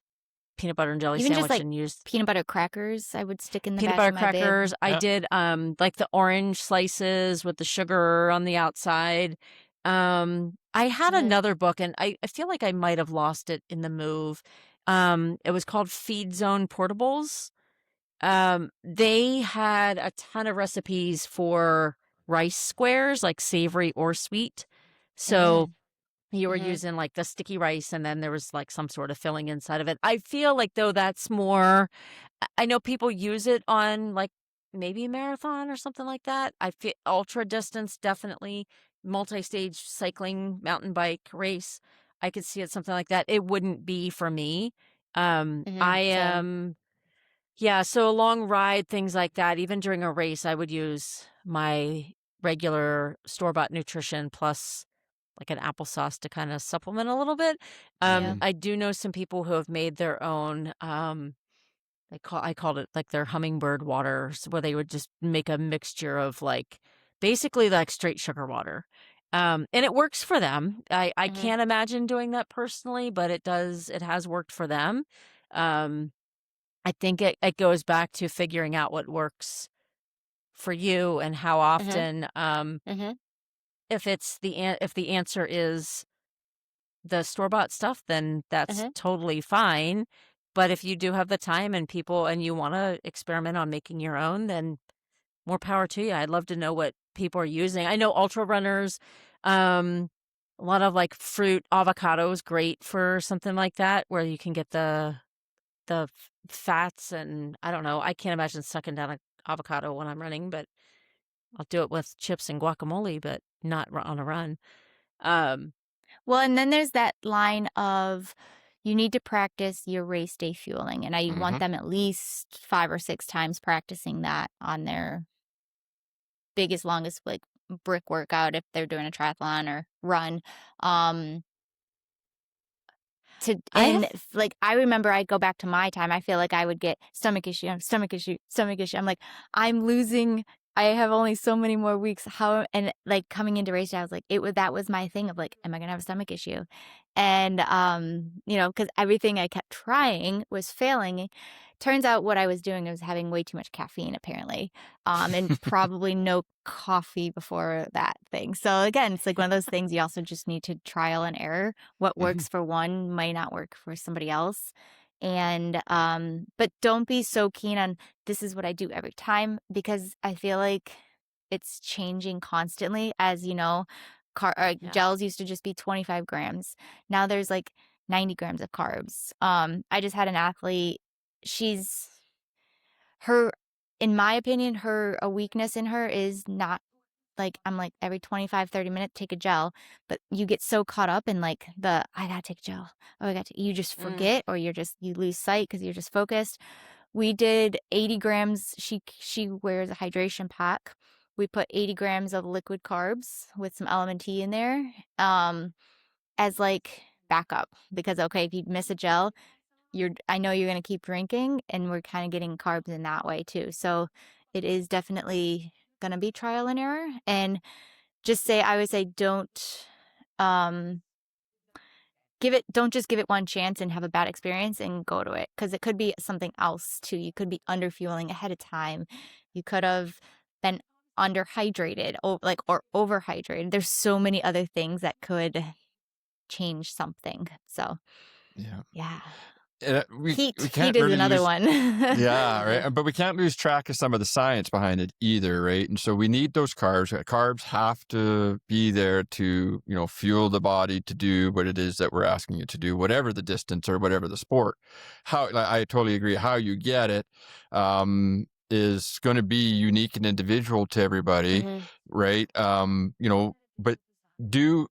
S2: peanut butter and jelly sandwich
S3: just,
S2: and use
S3: peanut butter crackers. I would stick in the
S2: peanut
S3: back
S2: butter
S3: of my
S2: crackers.
S3: bag.
S2: I did like the orange slices with the sugar on the outside. I had another book, and I feel like I might have lost it in the move. It was called Feed Zone Portables. They had a ton of recipes for rice squares, like savory or sweet. So you were using like the sticky rice, and then there was like some sort of filling inside of it. I feel like though that's more, I know people use it on like maybe a marathon or something like that. I feel ultra distance, definitely multi-stage cycling, mountain bike race. I could see it something like that. It wouldn't be for me. I am, so a long ride, things like that. Even during a race, I would use my regular store-bought nutrition plus like an applesauce to kind of supplement a little bit. I do know some people who have made their own, I called it like their hummingbird water, where they would just make a mixture of like basically like straight sugar water. And it works for them. I can't imagine doing that personally, but it has worked for them. I think it goes back to figuring out what works for you and how often. If the answer is the store-bought stuff, then that's totally fine. But if you do have the time and you want to experiment on making your own, then more power to you. I'd love to know what people are using. I know ultra runners, a lot of like fruit, avocado is great for something like that, where you can get the fats, and I don't know. I can't imagine sucking down an avocado when I'm running, but I'll do it with chips and guacamole, but not on a run.
S3: Well, and then there's that line of you need to practice your race day fueling. And I want them at least 5 or 6 times practicing that on their biggest, longest like brick workout if they're doing a triathlon or run. Like I remember I'd go back to my time. I feel like I would get stomach issue. I'm like, I'm losing. I have only so many more weeks. And like coming into race day, I was like, that was my thing of like, am I gonna have a stomach issue? And because everything I kept trying was failing. Turns out what I was doing was having way too much caffeine apparently, and probably no coffee before that thing. So again, it's like one of those things you also just need to trial and error. What works for one might not work for somebody else. And but don't be so keen on this is what I do every time, because I feel like it's changing constantly. As you know, gels used to just be 25 grams. Now there's like 90 grams of carbs. I just had an athlete. In my opinion, a weakness in her is not like, I'm like every 25, 30 minutes, take a gel, but you get so caught up in like I gotta take a gel. Oh, you just forget, or you lose sight because you're just focused. We did 80 grams. She wears a hydration pack. We put 80 grams of liquid carbs with some element T in there, as like backup, because okay, if you miss a gel, I know you're going to keep drinking, and we're kind of getting carbs in that way too. So it is definitely going to be trial and error. And I would say don't just give it one chance and have a bad experience and go to it, because it could be something else too. You could be under fueling ahead of time. You could have been underhydrated or overhydrated. There's so many other things that could change something. So yeah.
S1: We
S3: Heat
S1: can't
S3: is
S1: really
S3: another one.
S1: Yeah, right. But we can't lose track of some of the science behind it either, right? And so we need those carbs. Carbs have to be there to, fuel the body to do what it is that we're asking it to do, whatever the distance or whatever the sport. I totally agree. How you get it is going to be unique and individual to everybody, right? But do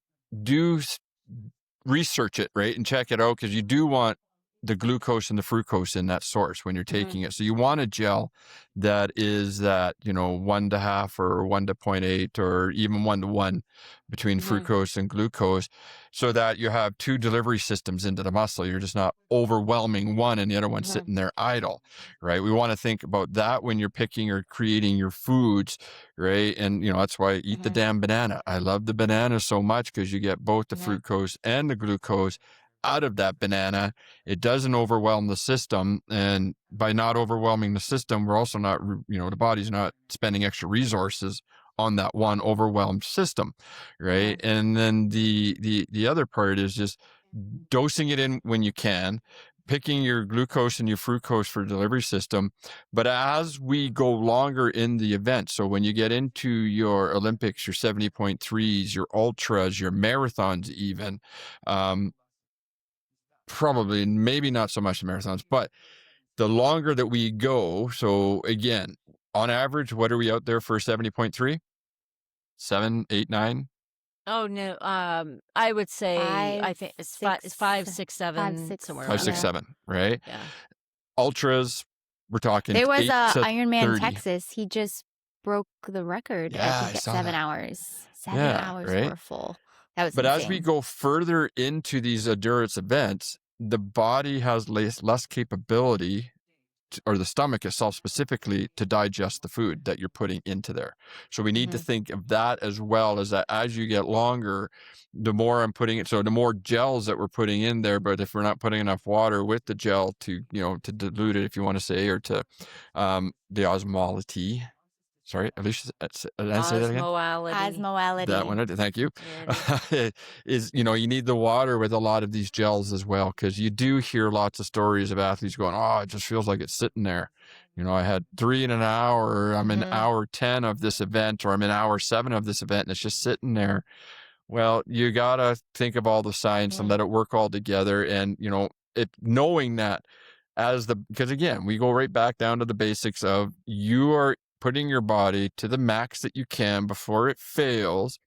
S1: research it, right? And check it out, because you do want the glucose and the fructose in that source when you're taking it. So you want a gel that is that, 1.5 or 1 to 0.8 or even 1 to 1 between fructose and glucose, so that you have 2 delivery systems into the muscle. You're just not overwhelming one and the other one sitting there idle, right? We want to think about that when you're picking or creating your foods, right? And, that's why I eat the damn banana. I love the banana so much, because you get both the fructose and the glucose out of that banana. It doesn't overwhelm the system, and by not overwhelming the system, we're also not, the body's not spending extra resources on that one overwhelmed system, right? And then the other part is just dosing it in when you can, picking your glucose and your fructose for delivery system. But as we go longer in the event, so when you get into your Olympics, your 70.3s, your ultras, your marathons even, probably, maybe not so much the marathons, but the longer that we go. So again, on average, what are we out there for 70.3? 7, 8, 9?
S2: Oh no, I would say I think it's 5, 6, 7, somewhere
S1: 5, 6, 7, right?
S2: Yeah.
S1: Ultras, we're talking.
S3: There was
S1: 8 to
S3: Ironman
S1: 30.
S3: Texas. He just broke the record.
S1: Yeah,
S3: I think
S1: I
S3: at
S1: saw
S3: 7
S1: that.
S3: hours. 7
S1: Yeah,
S3: hours
S1: right?
S3: were full. That was
S1: But
S3: insane.
S1: as we go further into these endurance events, the body has less capability, or the stomach itself specifically, to digest the food that you're putting into there. So we need to think of that as well, as that as you get longer, the more I'm putting it, so the more gels that we're putting in there, but if we're not putting enough water with the gel to, to dilute it, if you want to say, or to the osmolality. Sorry, Alicia, did I say that again?
S3: Osmolality.
S1: That one, thank you. Is, you need the water with a lot of these gels as well, because you do hear lots of stories of athletes going, oh, it just feels like it's sitting there. I had 3 in an hour, I'm in hour 10 of this event, or I'm in hour 7 of this event, and it's just sitting there. Well, you got to think of all the science and let it work all together. And, knowing that because again, we go right back down to the basics of, you are putting your body to the max that you can before it fails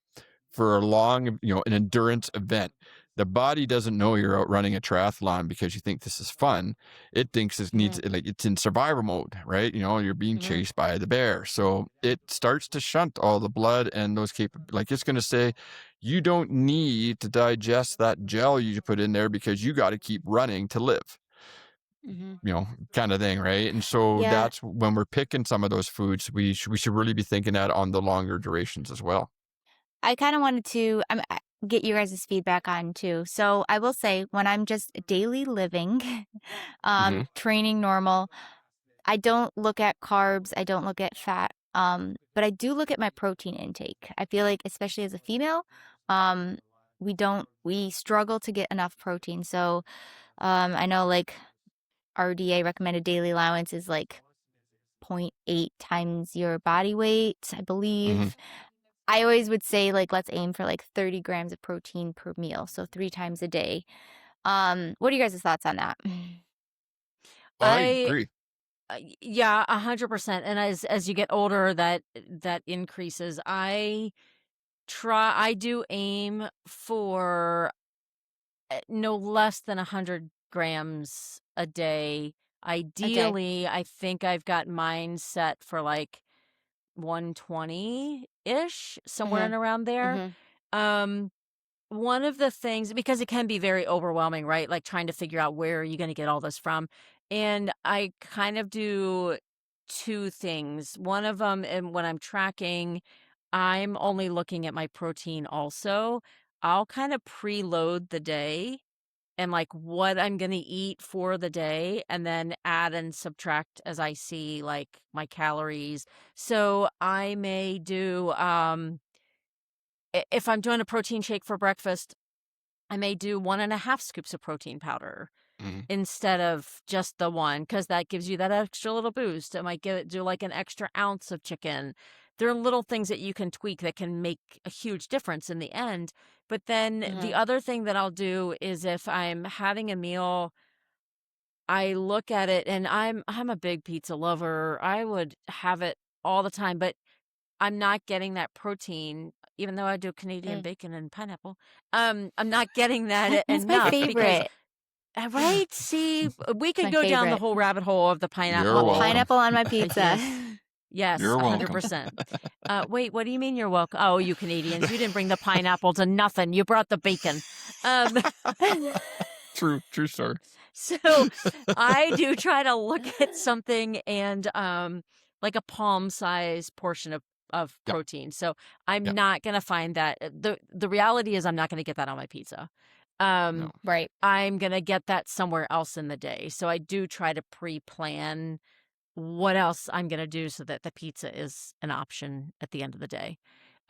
S1: for a long, an endurance event. The body doesn't know you're out running a triathlon because you think this is fun. It thinks it needs, like, it's in survival mode, right? You're being chased by the bear. So it starts to shunt all the blood and those like, it's going to say, you don't need to digest that gel you put in there because you got to keep running to live. Kind of thing, right? And so
S3: Yeah.
S1: that's when we're picking some of those foods, we should really be thinking that on the longer durations as well.
S3: I kind of wanted to get you guys' feedback on too. So I will say, when I'm just daily living, training normal, I don't look at carbs, I don't look at fat, but I do look at my protein intake. I feel like, especially as a female, we struggle to get enough protein. So I know, like, RDA recommended daily allowance is like 0.8 times your body weight, I believe. I always would say, like, let's aim for like 30 grams of protein per meal, so 3 times a day. What are you guys' thoughts on that?
S1: I
S2: I
S1: agree.
S2: Yeah, 100%. And as you get older, that increases. I do aim for no less than 100 grams a day. Ideally, I think I've got mine set for like 120-ish, somewhere in around there. One of the things, because it can be very overwhelming, right? Like, trying to figure out where are you going to get all this from. And I kind of do two things. One of them, and when I'm tracking, I'm only looking at my protein also. I'll kind of preload the day and like what I'm going to eat for the day, and then add and subtract as I see, like, my calories. So I may do, if I'm doing a protein shake for breakfast, I may do 1.5 scoops of protein powder instead of just the one, because that gives you that extra little boost. I might do like an extra ounce of chicken. There are little things that you can tweak that can make a huge difference in the end. But then the other thing that I'll do is, if I'm having a meal, I look at it, and I'm a big pizza lover. I would have it all the time, but I'm not getting that protein, even though I do Canadian bacon and pineapple. I'm not getting that
S3: That's my
S2: enough because,
S3: favorite.
S2: right? See, we could
S3: My
S2: go down the
S3: favorite.
S2: whole rabbit hole of the pineapple.
S1: You're welcome.
S3: Pineapple on my pizza.
S2: Yes,
S1: You're welcome.
S2: 100%. Wait, what do you mean you're welcome? Oh, you Canadians, you didn't bring the pineapple to nothing. You brought the bacon.
S1: True story.
S2: So I do try to look at something, and like a palm size portion of
S1: Yep.
S2: protein. So I'm
S1: Yep.
S2: not gonna find that. The reality is, I'm not gonna get that on my pizza.
S1: No.
S3: Right.
S2: I'm gonna get that somewhere else in the day. So I do try to pre-plan what else I'm gonna do so that the pizza is an option at the end of the day.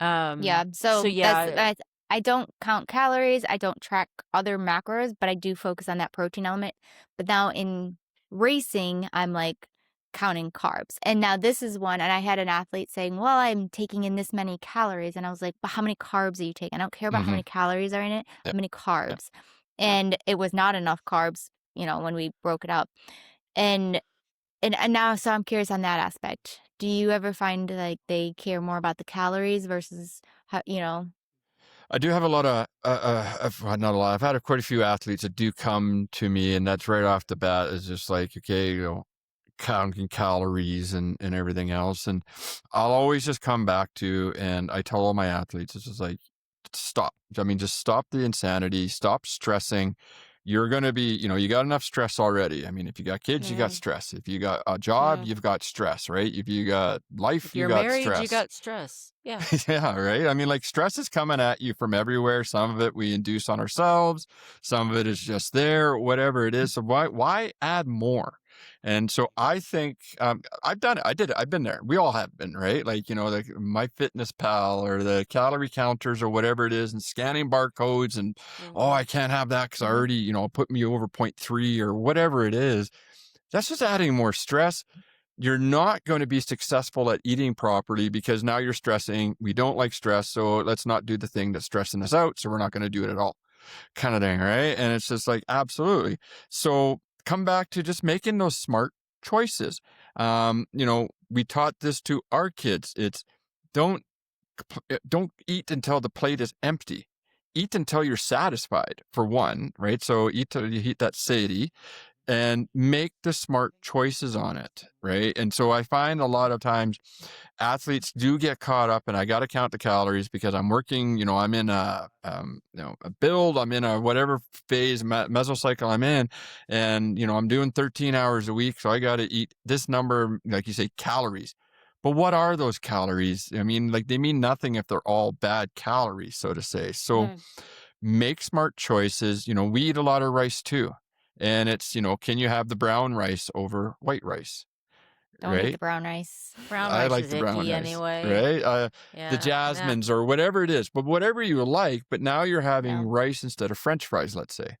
S3: Yeah. So
S2: yeah,
S3: that's I don't count calories. I don't track other macros, but I do focus on that protein element. But now in racing, I'm like counting carbs. And now this is one, and I had an athlete saying, well, I'm taking in this many calories. And I was like, but how many carbs are you taking? I don't care about how many calories are in it, how many carbs. And it was not enough carbs, when we broke it up. And now, so I'm curious on that aspect. Do you ever find like they care more about the calories versus how,
S1: I do have a lot of, not a lot. I've had quite a few athletes that do come to me, and that's right off the bat is just like, okay, counting calories and everything else. And I'll always just come back to, and I tell all my athletes, it's just like, stop. I mean, just stop the insanity, stop stressing. You're going to be, you got enough stress already. I mean, if you got kids, you got stress. If you got a job, you've got stress, right? If you got life,
S2: if
S1: you
S2: you're
S1: got
S2: married,
S1: stress.
S2: you got stress. Yeah.
S1: Yeah, right. I mean, like, stress is coming at you from everywhere. Some of it we induce on ourselves. Some of it is just there, whatever it is. So why add more? And so I think I've done it. I did it. I've been there. We all have been, right? Like, like My Fitness Pal or the calorie counters or whatever it is, and scanning barcodes, and oh, I can't have that because I already, put me over 0.3 or whatever it is. That's just adding more stress. You're not going to be successful at eating properly because now you're stressing. We don't like stress, so let's not do the thing that's stressing us out. So we're not going to do it at all, kind of thing, right? And it's just like, absolutely. So come back to just making those smart choices. We taught this to our kids. It's don't eat until the plate is empty. eat until you're satisfied, for one, right? So eat till you hit that satiety, and make the smart choices on it, right? And so I find a lot of times athletes do get caught up, and I got to count the calories because I'm working, I'm in a build, I'm in a whatever phase, mesocycle I'm in, and, I'm doing 13 hours a week. So I got to eat this number, like you say, calories. But what are those calories? I mean, like, they mean nothing if they're all bad calories, so to say. So make smart choices. We eat a lot of rice too. And it's, can you have the brown rice over white rice?
S3: Don't eat
S1: Right?
S3: the brown rice.
S2: Brown
S1: I
S2: rice
S1: like
S2: is
S1: the brown
S2: icky
S1: rice,
S2: anyway.
S1: right? The
S2: Yeah.
S1: jasmines or whatever it is, but whatever you like. But now you're having
S3: No.
S1: rice instead of French fries, let's say,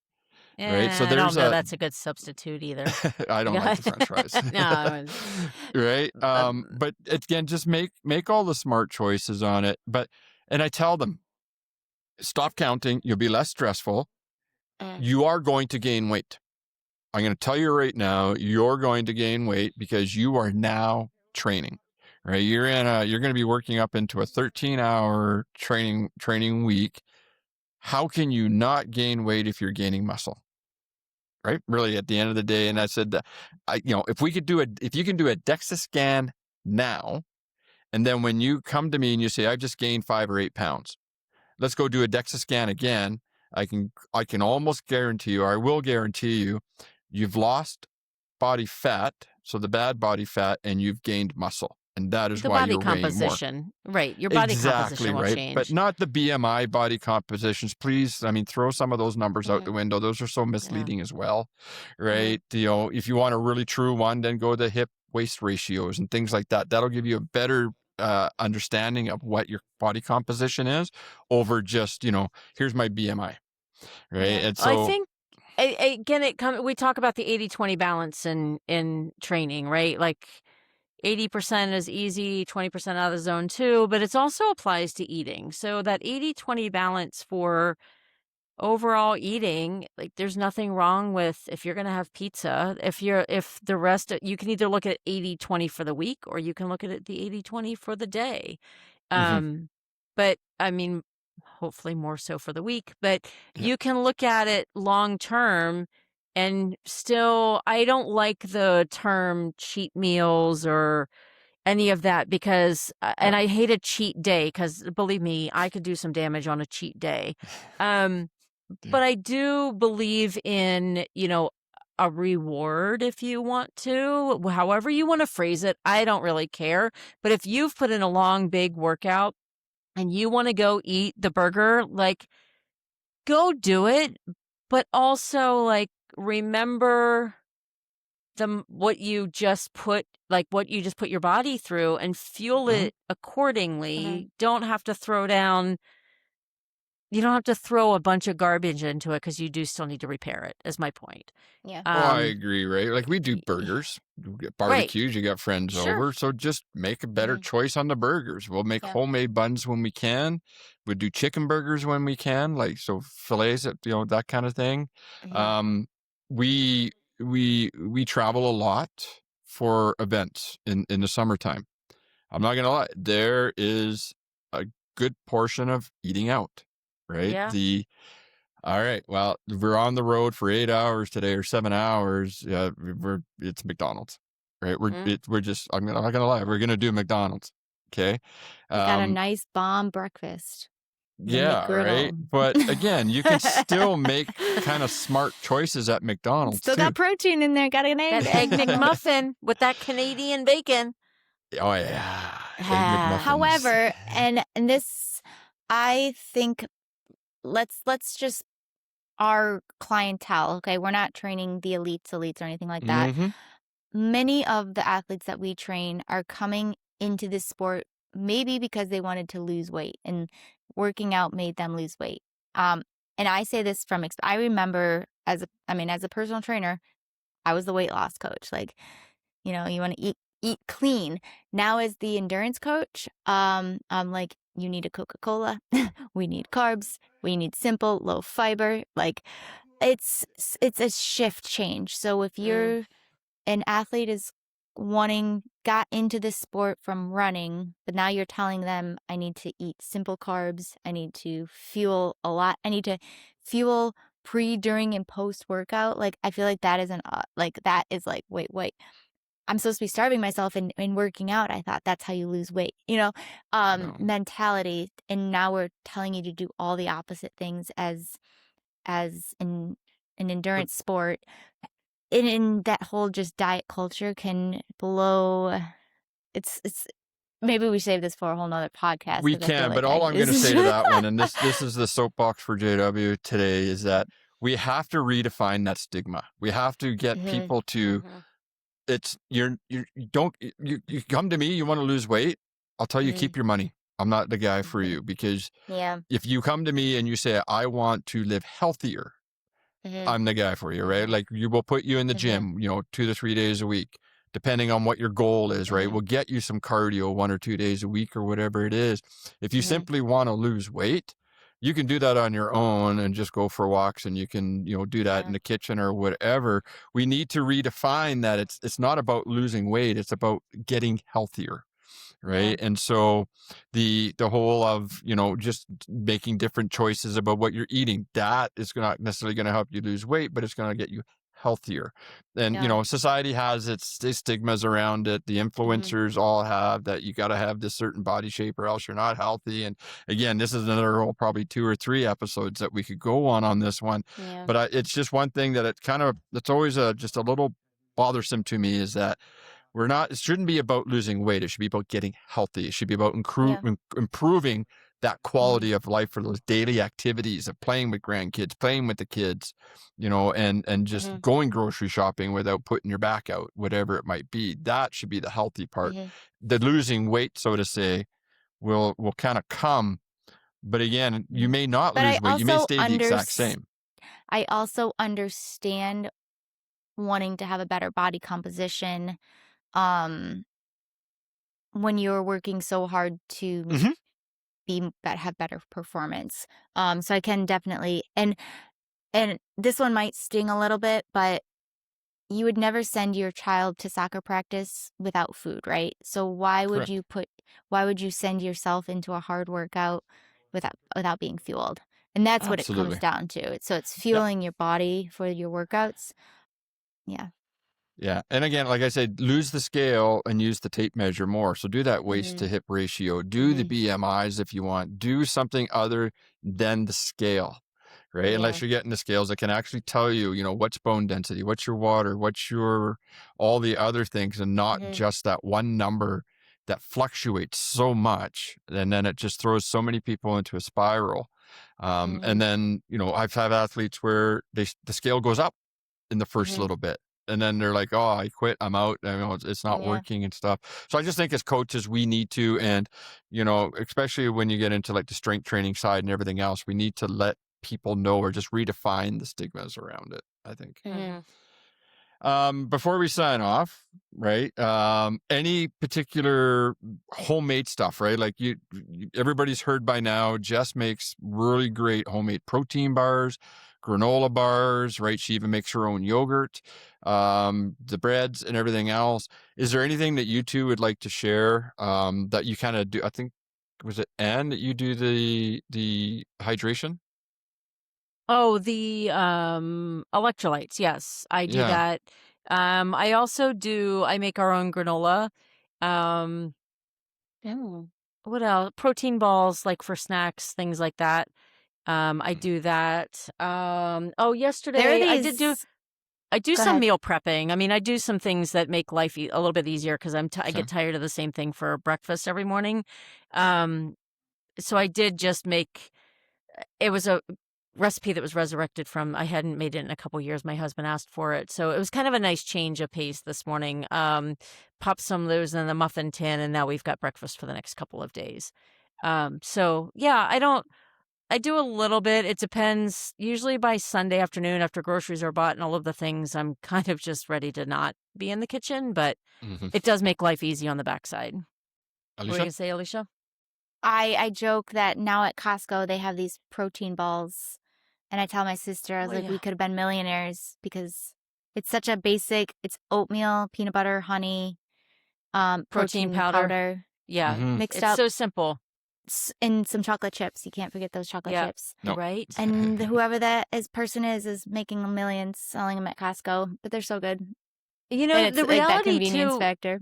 S1: right? So
S2: I don't
S1: there's
S2: know that's a good substitute either.
S1: I don't like the French fries,
S2: No.
S1: right? But again, just make all the smart choices on it. And I tell them, stop counting. You'll be less stressful. You are going to gain weight. I'm going to tell you right now, you're going to gain weight because you are now training, right? You're going to be working up into a 13-hour training week. How can you not gain weight if you're gaining muscle? Right? Really, at the end of the day. And I said, if you can do a DEXA scan now, and then when you come to me and you say, I've just gained 5 or 8 pounds, let's go do a DEXA scan again. I can almost guarantee you, or I will guarantee you, you've lost body fat, so the bad body fat, and you've gained muscle. And that is
S2: the
S1: why
S2: body
S1: you're weighing more.
S2: composition, right? Your body composition will
S1: right?
S2: change.
S1: But not the BMI body compositions. Please, I mean, throw some of those numbers out the window. Those are so misleading as well, right? If you want a really true one, then go to hip waist ratios and things like that. That'll give you a better understanding of what your body composition is over just, here's my BMI, right? And so
S2: I think again, we talk about the 80-20 balance in training, right? Like 80% is easy, 20% out of the zone too, but it also applies to eating. So that 80-20 balance for overall eating, like there's nothing wrong with if you're going to have pizza, if the rest, you can either look at 80-20 for the week or you can look at it the 80-20 for the day. But I mean, hopefully more so for the week, but you can look at it long term. And still, I don't like the term cheat meals or any of that because, and I hate a cheat day because believe me, I could do some damage on a cheat day. But I do believe in, a reward if you want to, however you want to phrase it. I don't really care. But if you've put in a long, big workout and you want to go eat the burger, like go do it. But also like, remember what you just put your body through and fuel it accordingly. Don't have to throw down. You don't have to throw a bunch of garbage into it because you do still need to repair it, is my point.
S3: Yeah.
S1: I agree, right? Like we do burgers, we get barbecues, you got friends over. So just make a better choice on the burgers. We'll make homemade buns when we can. We do chicken burgers when we can, like so fillets, that kind of thing. We travel a lot for events in the summertime. I'm not gonna lie, there is a good portion of eating out. Right?
S2: Yeah.
S1: All right, well, we're on the road for 8 hours today or 7 hours. It's McDonald's, right? We're just, I'm not gonna lie, we're gonna do McDonald's. Okay.
S3: We got a nice bomb breakfast.
S1: Yeah, right. But again, you can still make kind of smart choices at McDonald's.
S3: Still got protein in there. Got an egg.
S2: That egg McMuffin with that Canadian bacon.
S1: Oh yeah. Egg McMuffins.
S3: However, and this, I think, let's just our clientele. Okay, we're not training the elites or anything like that. Many of the athletes that we train are coming into this sport maybe because they wanted to lose weight and working out made them lose weight. And I say this from I remember as a personal trainer, I was the weight loss coach. Like, you want to eat clean. Now as the endurance coach, I'm like, you need a Coca-Cola. We need carbs. We need simple, low fiber. Like it's a shift change. So if you're an athlete is got into this sport from running, but now you're telling them I need to eat simple carbs. I need to fuel a lot. I need to fuel pre, during, and post workout. Like, I feel like that is wait. I'm supposed to be starving myself and working out. I thought that's how you lose weight,
S1: No.
S3: mentality. And now we're telling you to do all the opposite things as in an
S1: But
S3: endurance sport. And in that whole just diet culture can blow. It's maybe we save this for a whole nother podcast
S1: we
S3: because I feel
S1: can, but
S3: like
S1: all I'm going to
S3: this
S1: say to that one, and this is the soapbox for JW today, is that we have to redefine that stigma. We have to get
S3: Mhm.
S1: people to, it's, you don't, you come to me, you want to lose weight. I'll tell you, keep your money. I'm not the guy for you, because
S3: Yeah.
S1: if you come to me and you say, I want to live healthier, I'm the guy for you, right? Like, you will put you in the gym, 2 to 3 days a week, depending on what your goal is, right? We'll get you some cardio 1 or 2 days a week or whatever it is. If you simply want to lose weight, you can do that on your own and just go for walks, and you can, do that in the kitchen or whatever. We need to redefine that it's not about losing weight, it's about getting healthier. Right. And so the whole of, just making different choices about what you're eating, that is not necessarily going to help you lose weight, but it's going to get you healthier. And, society has its stigmas around it. The influencers all have that you got to have this certain body shape or else you're not healthy. And again, this is another whole probably 2 or 3 episodes that we could go on this one.
S2: Yeah.
S1: But it's just one thing that it's always just a little bothersome to me, is that it shouldn't be about losing weight. It should be about getting healthy. It should be about improving that quality of life for those daily activities of playing with grandkids, playing with the kids, and just going grocery shopping without putting your back out, whatever it might be. That should be the healthy part. The losing weight, so to say, will kind of come. But again, you may not
S3: But
S1: lose weight. You may stay the exact same.
S3: I also understand wanting to have a better body composition when you're working so hard to have better performance. So I can definitely, and this one might sting a little bit, but you would never send your child to soccer practice without food, right? So why would you send yourself into a hard workout without being fueled? And that's what it comes down to. So it's fueling your body for your workouts. Yeah.
S1: Yeah. And again, like I said, lose the scale and use the tape measure more. So do that waist to hip ratio, do the BMIs if you want, do something other than the scale, right?
S3: Yeah.
S1: Unless you're getting the scales that can actually tell you, what's bone density, what's your water, what's your, all the other things, and not just that one number that fluctuates so much. And then it just throws so many people into a spiral. And then, I've had athletes where the scale goes up in the first little bit. And then they're like, oh, I quit, I'm out. It's not working and stuff. So I just think as coaches, we need to, and, especially when you get into like the strength training side and everything else, we need to let people know or just redefine the stigmas around it, I think. Before we sign off, right? Any particular homemade stuff, right? Like everybody's heard by now, Jess makes really great homemade protein bars, granola bars, right? She even makes her own yogurt, the breads and everything else. Is there anything that you two would like to share that you kind of do? I think, was it Anne that you do the hydration?
S2: Oh, the electrolytes. Yes, I do that. I also I make our own granola. What else? Protein balls, like for snacks, things like that. I do that. Yesterday I did do
S3: Go
S2: some
S3: ahead.
S2: meal prepping. I mean, I do some things that make life a little bit easier because I get tired of the same thing for breakfast every morning. So I did just make. It was a recipe that was resurrected from, I hadn't made it in a couple years. My husband asked for it. So it was kind of a nice change of pace this morning. Popped some of those in the muffin tin, and now we've got breakfast for the next couple of days. So yeah, I do a little bit. It depends. Usually by Sunday afternoon, after groceries are bought and all of the things, I'm kind of just ready to not be in the kitchen, but it does make life easy on the backside. What were you going to say, Alicia?
S3: I joke that now at Costco, they have these protein balls. And I tell my sister, I was like, we could have been millionaires because it's such a basic, it's oatmeal, peanut butter, honey,
S2: Protein powder. Yeah.
S1: Mhm.
S3: mixed
S2: It's
S3: up,
S2: so simple.
S3: and some chocolate chips. You can't forget those chocolate
S2: Yeah.
S3: chips.
S1: No.
S2: Right?
S3: And whoever that person is making millions selling them at Costco, but they're so good.
S2: You know,
S3: And it's
S2: the
S3: like that
S2: reality
S3: convenience
S2: too,
S3: factor.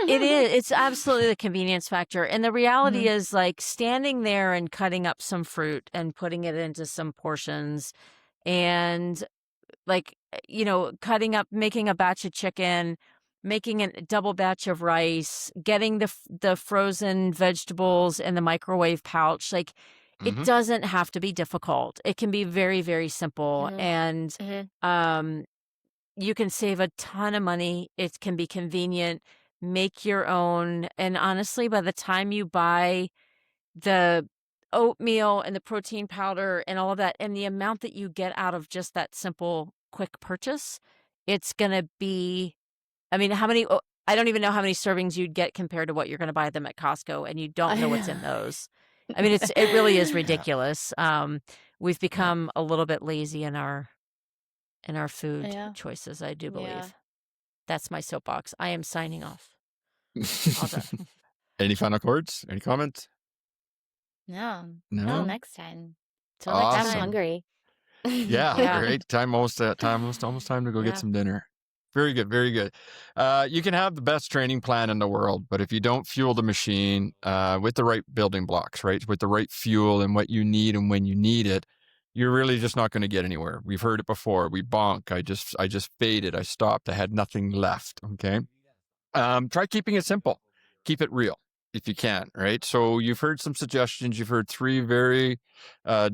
S2: it is. It's absolutely the convenience factor. And the reality
S3: Mhm.
S2: is like standing there and cutting up some fruit and putting it into some portions and like, cutting up, making a batch of chicken, making a double batch of rice, getting the frozen vegetables in the microwave pouch. Like, it
S1: Mhm.
S2: doesn't have to be difficult. It can be very, very simple.
S3: Mhm.
S2: And
S3: Mhm.
S2: um, you can save a ton of money. It can be convenient. Make your own. And honestly, by the time you buy the oatmeal and the protein powder and all of that, and the amount that you get out of just that simple, quick purchase, it's going to be, I mean, I don't even know how many servings you'd get compared to what you're going to buy them at Costco, and you don't know what's in those. I mean, it really is
S1: Yeah.
S2: ridiculous. We've
S1: Yeah.
S2: become a little bit lazy in our food
S3: Yeah.
S2: choices, I do
S3: Yeah.
S2: believe. That's my soapbox. I am signing off. All done.
S1: Any final words? Any comments?
S3: No.
S1: No?
S3: Till next time.
S2: Till next
S3: I'm
S1: Awesome.
S2: time.
S3: hungry.
S1: Yeah,
S2: Yeah.
S1: right. Almost time to go get
S2: Yeah.
S1: some dinner. Very good, very good. You can have the best training plan in the world, but if you don't fuel the machine with the right building blocks, right, with the right fuel and what you need and when you need it, you're really just not going to get anywhere. We've heard it before. We bonk. I just faded. I stopped. I had nothing left. Okay. Try keeping it simple. Keep it real if you can, right? So you've heard some suggestions. You've heard three very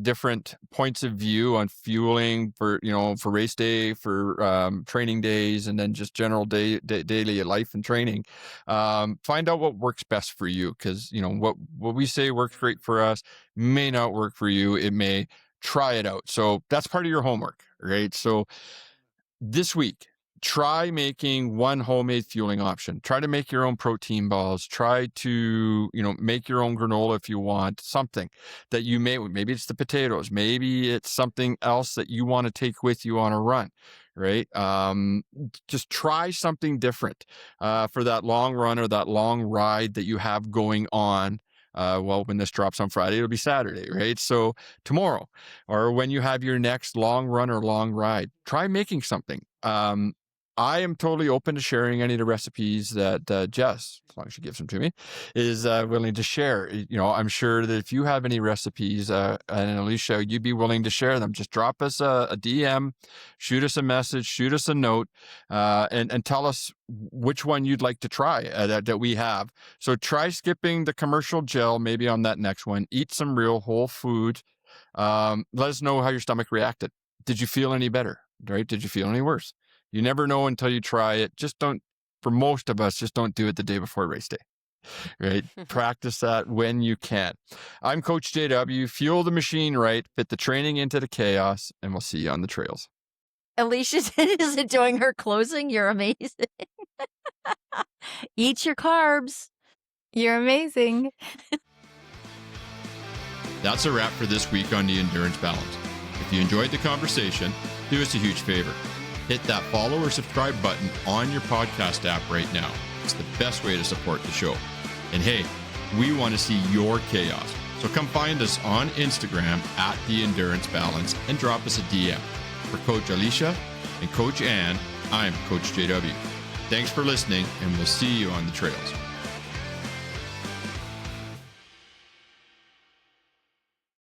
S1: different points of view on fueling for race day, for training days, and then just general daily life and training. Find out what works best for you, because what we say works great for us may not work for you. It may. Try it out. So that's part of your homework, right? So this week, try making one homemade fueling option. Try to make your own protein balls. Try to, make your own granola if you want, something that you maybe it's the potatoes. Maybe it's something else that you want to take with you on a run, right? Just try something different for that long run or that long ride that you have going on. When this drops on Friday, it'll be Saturday, right? So tomorrow, or when you have your next long run or long ride, try making something. I am totally open to sharing any of the recipes that Jess, as long as she gives them to me, is willing to share. I'm sure that if you have any recipes, and Alicia, you'd be willing to share them. Just drop us a DM, shoot us a message, shoot us a note, and tell us which one you'd like to try that we have. So try skipping the commercial gel maybe on that next one. Eat some real whole food. Let us know how your stomach reacted. Did you feel any better? Right? Did you feel any worse? You never know until you try it. For most of us, just don't do it the day before race day, right? Practice that when you can. I'm Coach JW. Fuel the machine right, fit the training into the chaos, and we'll see you on the trails.
S2: Alicia is enjoying her closing. You're amazing. Eat your carbs.
S3: You're amazing.
S1: That's a wrap for this week on the Endurance Balance. If you enjoyed the conversation, do us a huge favor. Hit that follow or subscribe button on your podcast app right now. It's the best way to support the show. And hey, we want to see your chaos. So come find us on Instagram at The Endurance Balance and drop us a DM. For Coach Alicia and Coach Ann, I'm Coach JW. Thanks for listening, and we'll see you on the trails.